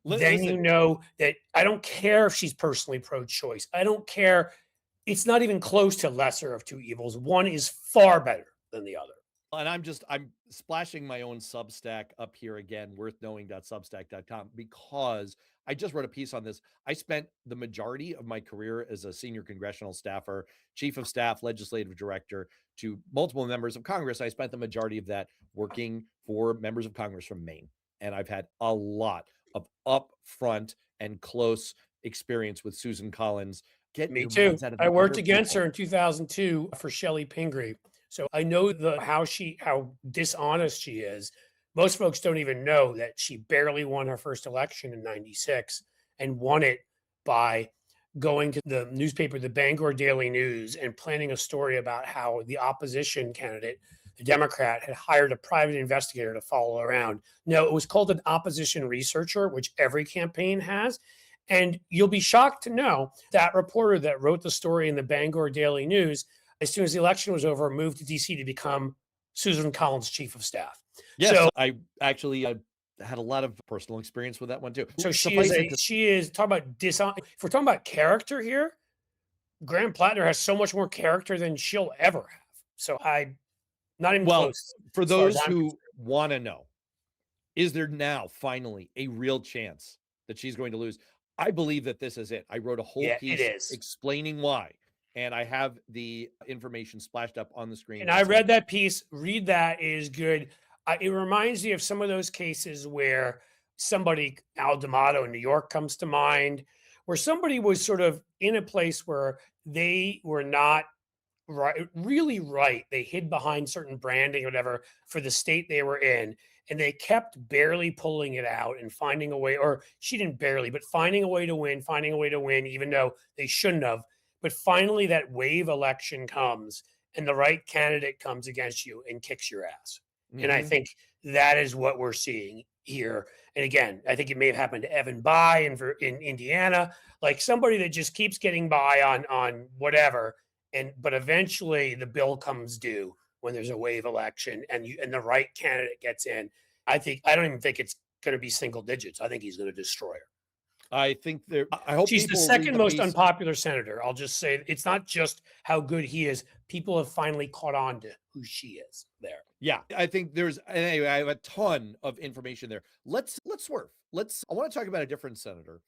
then you know that I don't care if she's personally pro-choice. I don't care. It's not even close to lesser of two evils. One is far better than the other. And I'm splashing my own Substack up here again, worthknowing.substack.com, because I just wrote a piece on this. I spent the majority of my career as a senior congressional staffer, chief of staff, legislative director to multiple members of Congress. I spent the majority of that working for members of Congress from Maine. And I've had a lot of upfront and close experience with Susan Collins. Me too. I worked against her in 2002 for Shelley Pingree. So I know how dishonest she is. Most folks don't even know that she barely won her first election in 96 and won it by going to the newspaper, the Bangor Daily News, and planning a story about how the opposition candidate, the Democrat, had hired a private investigator to follow around. No, it was called an opposition researcher, which every campaign has. And you'll be shocked to know that reporter that wrote the story in the Bangor Daily News, as soon as the election was over, moved to DC to become Susan Collins' chief of staff. Yes, so, I actually had a lot of personal experience with that one too. So she is talking about if we're talking about character here, Graham Platner has so much more character than she'll ever have. So not even close. For those who want to know, is there now finally a real chance that she's going to lose? I believe that this is it. I wrote a whole piece explaining why. And I have the information splashed up on the screen. And I read that piece. Read that. It is good. It reminds me of some of those cases where somebody, Al D'Amato in New York comes to mind, where somebody was sort of in a place where they were not really right. They hid behind certain branding or whatever for the state they were in. And they kept barely pulling it out and finding a way, or she didn't barely, but finding a way to win, even though they shouldn't have. But finally, that wave election comes and the right candidate comes against you and kicks your ass. Mm-hmm. And I think that is what we're seeing here. And again, I think it may have happened to Evan Bayh in Indiana, like somebody that just keeps getting by on whatever. But eventually the bill comes due when there's a wave election and the right candidate gets in. I don't even think it's going to be single digits. I think he's going to destroy her. I think I hope she's the second most unpopular senator. I'll just say it's not just how good he is. People have finally caught on to who she is there. Yeah, I think anyway, I have a ton of information there. Let's swerve. I want to talk about a different senator.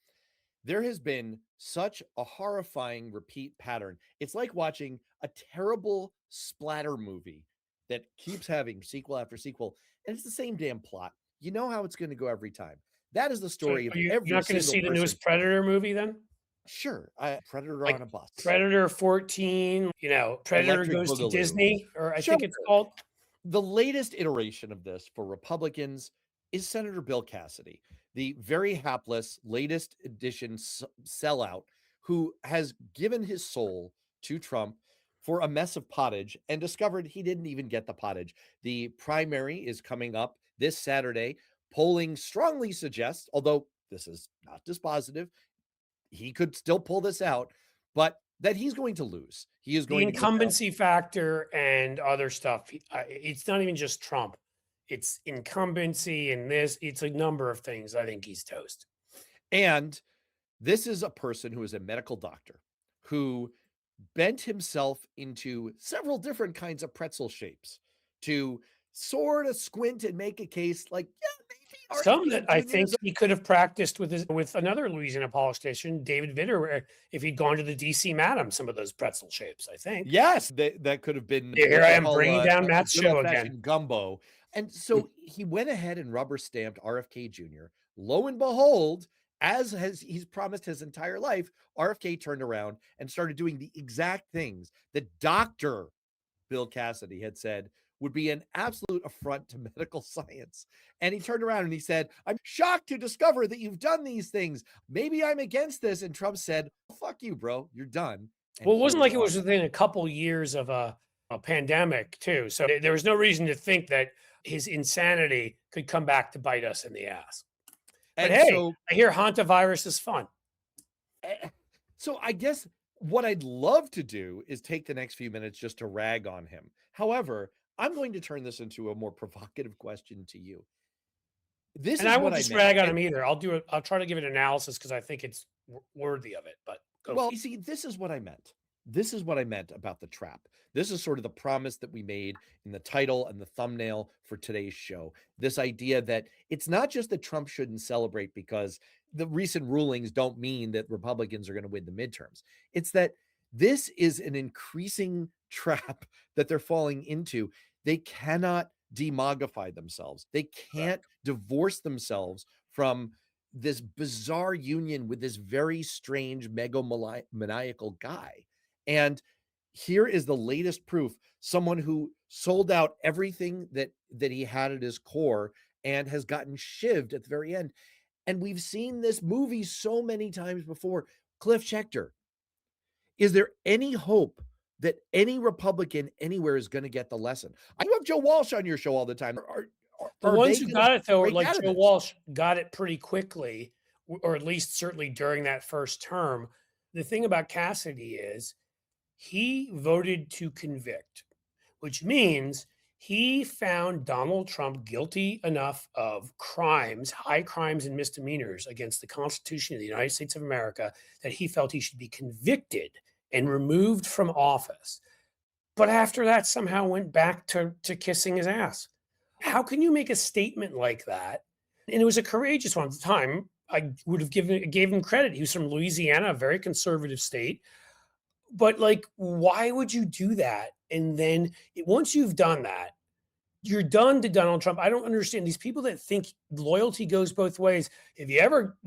There has been such a horrifying repeat pattern. It's like watching a terrible splatter movie that keeps having sequel after sequel, and it's the same damn plot. You know how it's going to go every time. That is the So story of you're every not going to single see the person. newest Predator movie then? Sure, Predator Like on a bus. Predator 14, Predator Electric goes to Boogaloo. Disney, or I Sure. think it's called. The latest iteration of this for Republicans is Senator Bill Cassidy, the very hapless latest edition sellout who has given his soul to Trump for a mess of pottage and discovered he didn't even get the pottage. The primary is coming up this Saturday. Polling strongly suggests, although this is not dispositive, he could still pull this out, but that he's going to lose. He is The going to go down. incumbency factor and other stuff. It's not even just Trump. It's incumbency and this. It's a number of things. I think he's toast. And this is a person who is a medical doctor who bent himself into several different kinds of pretzel shapes to sort of squint and make a case like, yeah, maybe Some RFK that I Jr. think is he could have practiced with another Louisiana politician, David Vitter, where if he'd gone to the DC Madam, some of those pretzel shapes, I think. Yes, that could have been. Here I am what bringing they down call, Matt's good show old-fashioned again. gumbo. And so he went ahead and rubber stamped RFK Jr. Lo and behold, he's promised his entire life, RFK turned around and started doing the exact things that Dr. Bill Cassidy had said would be an absolute affront to medical science. And he turned around and he said, I'm shocked to discover that you've done these things. Maybe I'm against this. And Trump said, fuck you, bro. You're done. And Well, it wasn't here like we it was are. within a couple years of a pandemic, too. So there was no reason to think that his insanity could come back to bite us in the ass. But And hey, so, I hear hantavirus is fun. so I guess what I'd love to do is take the next few minutes just to rag on him. However, I'm going to turn this into a more provocative question to you. This And is I what won't I just meant. rag on And- him either. I'll try to give it analysis because I think it's worthy of it. But go Well, for it. you see, this is what I meant. This is what I meant about the trap. This is sort of the promise that we made in the title and the thumbnail for today's show. This idea that it's not just that Trump shouldn't celebrate because the recent rulings don't mean that Republicans are going to win the midterms. It's that this is an increasing trap that they're falling into. They cannot demogify themselves. They can't divorce themselves from this bizarre union with this very strange megalomaniacal guy. And here is the latest proof, someone who sold out everything that he had at his core and has gotten shivved at the very end. And we've seen this movie so many times before. Cliff Schecter, is there any hope that any Republican anywhere is going to get the lesson? I have Joe Walsh on your show all the time. The Are ones they who gonna got it, though, break like out of Joe this? Walsh, got it pretty quickly, or at least certainly during that first term. The thing about Cassidy is he voted to convict, which means he found Donald Trump guilty enough of crimes, high crimes and misdemeanors against the Constitution of the United States of America, that he felt he should be convicted and removed from office. But after that, somehow went back to kissing his ass. How can you make a statement like that? And it was a courageous one at the time. I would have gave him credit. He was from Louisiana, a very conservative state. But like, why would you do that? And then once you've done that, you're done to Donald Trump. I don't understand these people that think loyalty goes both ways. Have you ever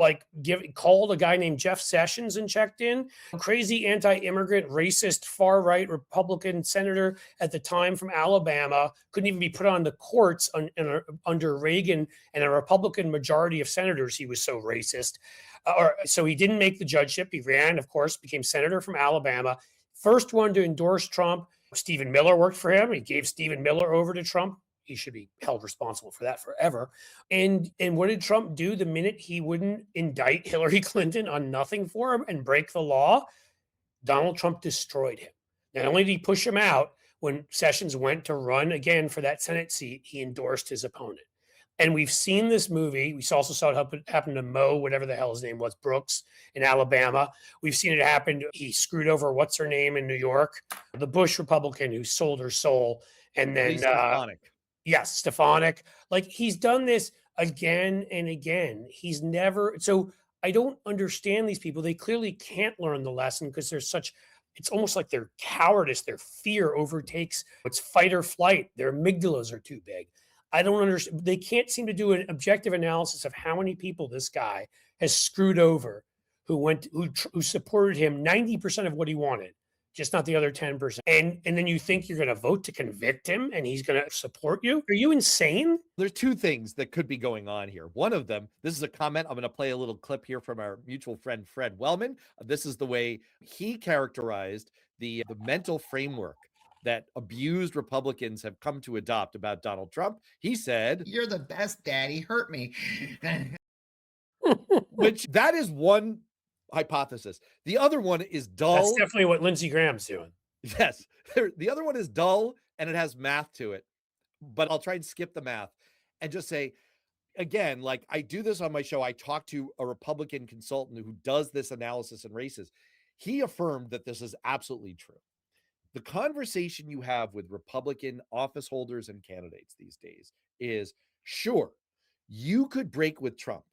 called a guy named Jeff Sessions and checked in? Crazy anti-immigrant, racist, far-right Republican senator at the time from Alabama, couldn't even be put on the courts under Reagan and a Republican majority of senators. He was so racist. So he didn't make the judgeship. He ran, of course, became senator from Alabama. First one to endorse Trump. Stephen Miller worked for him. He gave Stephen Miller over to Trump. He should be held responsible for that forever. And what did Trump do the minute he wouldn't indict Hillary Clinton on nothing for him and break the law? Donald Trump destroyed him. Not only did he push him out, when Sessions went to run again for that Senate seat, he endorsed his opponent. And we've seen this movie. We also saw it happen to Mo, whatever the hell his name was, Brooks in Alabama. We've seen it happen. He screwed over what's her name in New York, the Bush Republican who sold her soul. And then, Elise Stefanik. yes, Stefanik. Like, he's done this again and again. He's never. So I don't understand these people. They clearly can't learn the lesson because there's such, it's almost like their cowardice, their fear overtakes. It's fight or flight. Their amygdalas are too big. I don't understand. They can't seem to do an objective analysis of how many people this guy has screwed over who supported him 90% of what he wanted, just not the other 10%. And then you think you're going to vote to convict him and he's going to support you? Are you insane? There's two things that could be going on here. One of them, this is a comment. I'm going to play a little clip here from our mutual friend, Fred Wellman. This is the way he characterized the mental framework that abused Republicans have come to adopt about Donald Trump. He said, "You're the best, Daddy. Hurt me." which that is one hypothesis. The other one is dull. That's definitely what Lindsey Graham's doing. Yes. The other one is dull and it has math to it, but I'll try and skip the math and just say, again, like I do this on my show. I talk to a Republican consultant who does this analysis in races. He affirmed that this is absolutely true. The conversation you have with Republican office holders and candidates these days is, sure, you could break with Trump,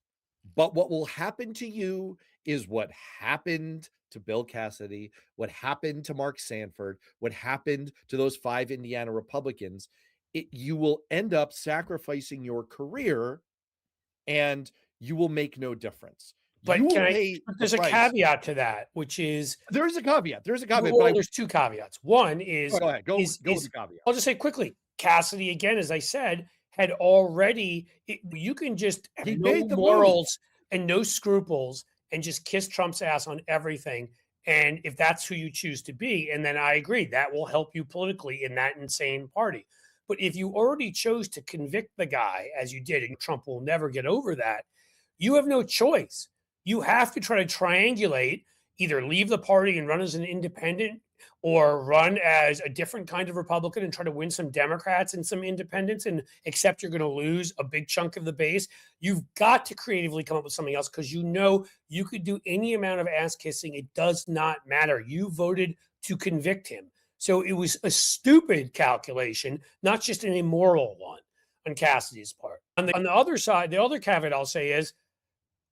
but what will happen to you is what happened to Bill Cassidy, what happened to Mark Sanford, what happened to those 5 Indiana Republicans. You will end up sacrificing your career and you will make no difference. But there's a price. caveat to that, which is There's a caveat. Well, there's two caveats. One is go ahead. Go with the caveat. I'll just say quickly, Cassidy, again, as I said, had already, you can just have no morals and no scruples and just kiss Trump's ass on everything. And if that's who you choose to be, and then I agree, that will help you politically in that insane party. But if you already chose to convict the guy, as you did, and Trump will never get over that, you have no choice. You have to try to triangulate, either leave the party and run as an independent or run as a different kind of Republican and try to win some Democrats and some independents and accept you're going to lose a big chunk of the base. You've got to creatively come up with something else because you know you could do any amount of ass kissing. It does not matter. You voted to convict him. So it was a stupid calculation, not just an immoral one on Cassidy's part. On the other side, the other caveat I'll say is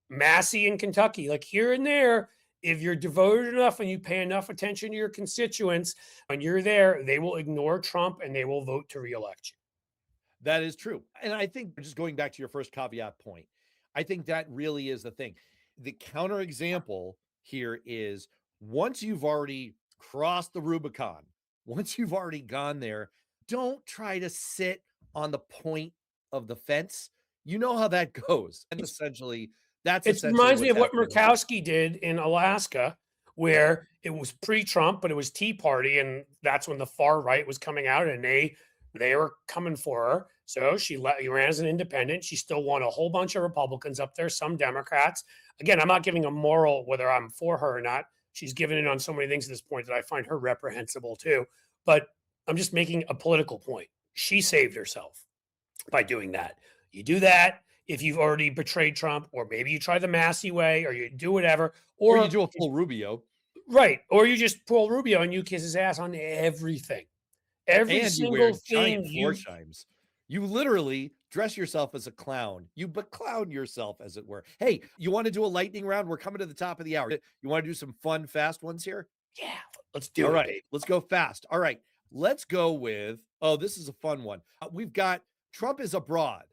Massey in Kentucky, like here and there, if you're devoted enough and you pay enough attention to your constituents, when you're there, they will ignore Trump and they will vote to reelect you. That is true. And I think, just going back to your first caveat point, I think that really is the thing. The counterexample here is once you've already crossed the Rubicon, once you've already gone there, don't try to sit on the point of the fence. You know how that goes. And essentially, it reminds me of what Murkowski did in Alaska, where it was pre-Trump, but it was Tea Party, and that's when the far right was coming out, and they were coming for her. So she ran as an independent. She still won a whole bunch of Republicans up there, some Democrats. Again, I'm not giving a moral whether I'm for her or not. She's given in on so many things at this point that I find her reprehensible too. But I'm just making a political point. She saved herself by doing that. You do that if you've already betrayed Trump, or maybe you try the Massey way, or you do whatever, or you do a full Rubio, right? Or you just pull Rubio and you kiss his ass on everything, single thing. You literally dress yourself as a clown. You beclown yourself, as it were. Hey, you want to do a lightning round? We're coming to the top of the hour. You want to do some fun, fast ones here? Yeah, let's do it. All right, baby. Let's go fast. All right, let's go with. Oh, this is a fun one. We've got Trump is abroad.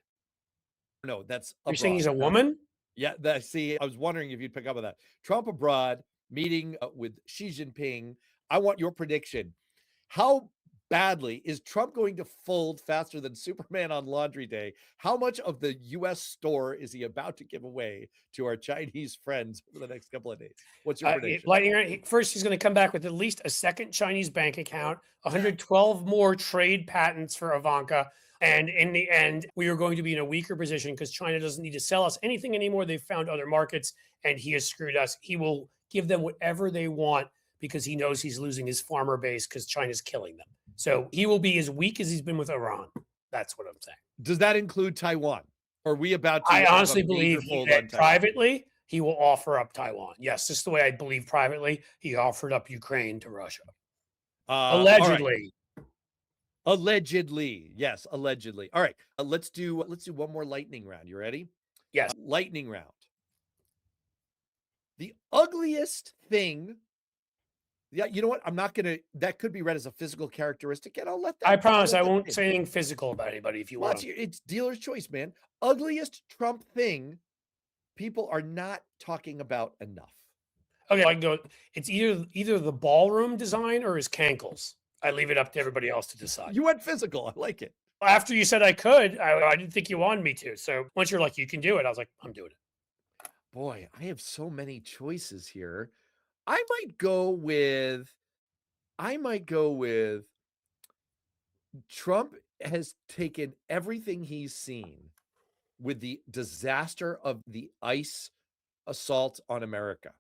No, that's abroad. You're saying he's a woman? Yeah, see, I was wondering if you'd pick up on that. Trump abroad, meeting with Xi Jinping. I want your prediction. How badly is Trump going to fold faster than Superman on Laundry Day? How much of the U.S. store is he about to give away to our Chinese friends over the next couple of days? What's your prediction? First, he's going to come back with at least a second Chinese bank account, 112 more trade patents for Ivanka. And in the end, we are going to be in a weaker position because China doesn't need to sell us anything anymore. They've found other markets and he has screwed us. He will give them whatever they want because he knows he's losing his farmer base because China's killing them. So he will be as weak as he's been with Iran. That's what I'm saying. Does that include Taiwan? Are we about to? I honestly believe that privately he will offer up Taiwan. Yes, just the way I believe privately he offered up Ukraine to Russia. Allegedly. Allegedly. Yes, allegedly. All right. Let's do one more lightning round. You ready? Yes. Lightning round. The ugliest thing. Yeah, you know what? I'm not gonna. That could be read as a physical characteristic, and I'll let that. I promise I let that won't in. say anything physical about anybody if you Well, want. it's dealer's choice, man. Ugliest Trump thing people are not talking about enough. Okay, I can go. It's either the ballroom design or his cankles. I leave it up to everybody else to decide. You went physical. I like it. After you said I could, I didn't think you wanted me to. So once you're like, you can do it, I was like, I'm doing it. Boy, I have so many choices here. I might go with Trump has taken everything he's seen with the disaster of the ICE assault on America.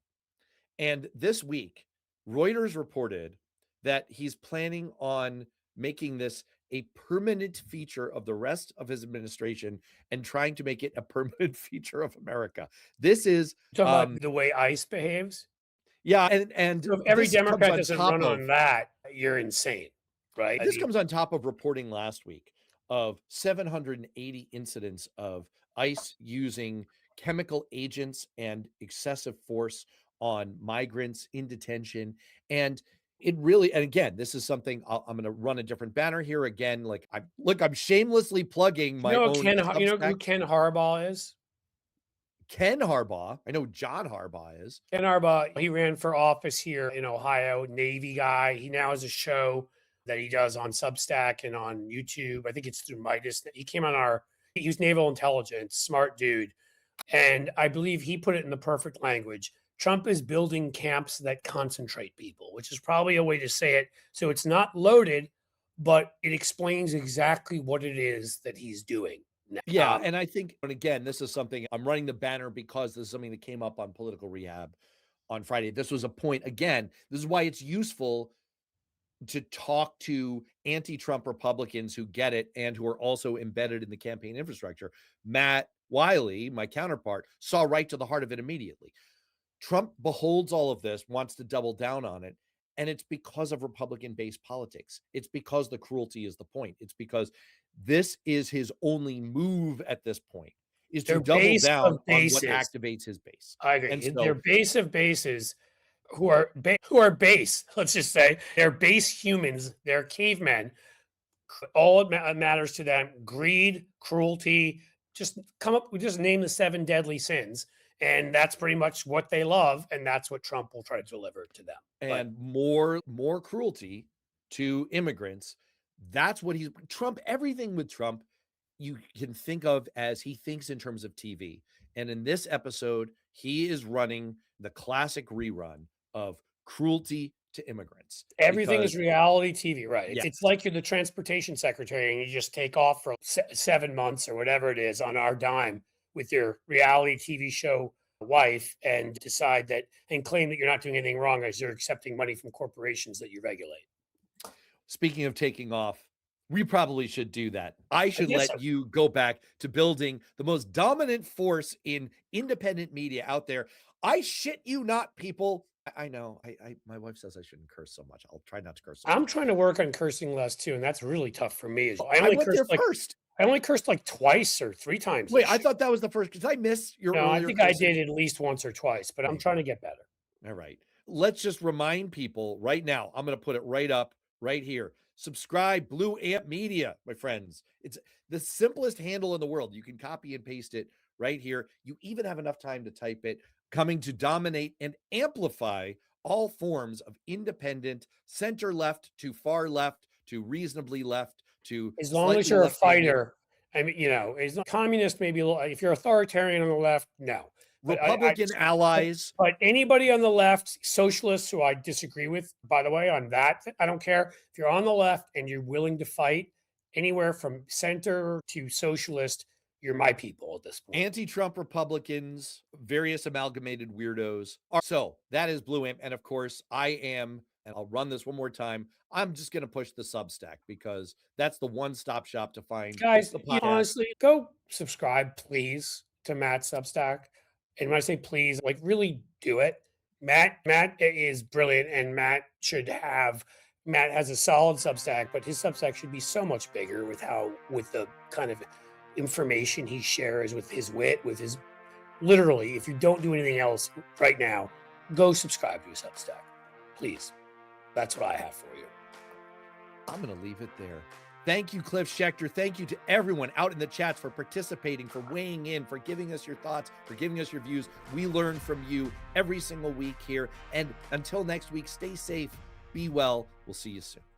And this week, Reuters reported that he's planning on making this a permanent feature of the rest of his administration and trying to make it a permanent feature of America. This is Talking about the way ICE behaves. yeah, and So if every this comes Democrat on doesn't top run of- on that, you're insane, right? This comes on top of reporting last week of 780 incidents of ICE using chemical agents and excessive force on migrants in detention. And it really, and again, this is something I'm going to run a different banner here again. Like I'm shamelessly plugging my own. You know who Substack. Ken Harbaugh is? Ken Harbaugh. I know John Harbaugh is. Ken Harbaugh, he ran for office here in Ohio, Navy guy. He now has a show that he does on Substack and on YouTube. I think it's through Midas. He came on he was naval intelligence, smart dude. And I believe he put it in the perfect language. Trump is building camps that concentrate people, which is probably a way to say it. So it's not loaded, but it explains exactly what it is that he's doing. Yeah, and I think, and again, this is something I'm running the banner because this is something that came up on Political Rehab on Friday. This was a point, again, this is why it's useful to talk to anti-Trump Republicans who get it and who are also embedded in the campaign infrastructure. Matt Wiley, my counterpart, saw right to the heart of it immediately. Trump beholds all of this, wants to double down on it. And it's because of Republican-based politics. It's because the cruelty is the point. It's because this is his only move at this point, is to double down on what activates his base. I agree. And so, their base of bases who are base, let's just say, they're base humans, they're cavemen. All it matters to them, greed, cruelty, just name the 7 deadly sins. And that's pretty much what they love. And that's what Trump will try to deliver to them. And more cruelty to immigrants. That's what Trump, everything with Trump, you can think of as he thinks in terms of TV. And in this episode, he is running the classic rerun of cruelty to immigrants. Everything is reality TV, right? Yes. It's like you're the transportation secretary and you just take off for 7 months or whatever it is on our dime with your reality TV show wife and decide that and claim that you're not doing anything wrong as you're accepting money from corporations that you regulate. Speaking of taking off, we probably should do that. I should let you go back to building the most dominant force in independent media out there. I shit you not, people. I know. My wife says I shouldn't curse so much. I'll try not to curse so much. I'm trying to work on cursing less too, and that's really tough for me. I went there first. I only cursed like twice or 3 times. Wait, I thought that was the first. Did I miss your? No, I think cursing? I did at least once or twice, but I'm trying to get better. All right. Let's just remind people right now. I'm going to put it right up, right here. Subscribe, Blue Amp Media, my friends. It's the simplest handle in the world. You can copy and paste it right here. You even have enough time to type it. Coming to dominate and amplify all forms of independent, center left to far left to reasonably left to as long as you're a fighter. I mean, as a communist, maybe a little, if you're authoritarian on the left, no. Republican allies. But anybody on the left, socialists who I disagree with, by the way, on that, I don't care. If you're on the left and you're willing to fight anywhere from center to socialist, you're my people at this point. Anti-Trump Republicans, various amalgamated weirdos. So that is Blue Amp. And of course, I am, and I'll run this one more time, I'm just going to push the Substack because that's the one-stop shop to find. Guys, honestly, go subscribe, please, to Matt's Substack. And when I say please, like really do it. Matt is brilliant, and Matt has a solid Substack, but his Substack should be so much bigger with the kind of information he shares, with his wit, with his literally, if you don't do anything else right now, go subscribe to his Substack, please. That's what I have for you. I'm going to leave it there. Thank you, Cliff Schecter. Thank you to everyone out in the chats for participating, for weighing in, for giving us your thoughts, for giving us your views. We learn from you every single week here. And until next week, stay safe, be well. We'll see you soon.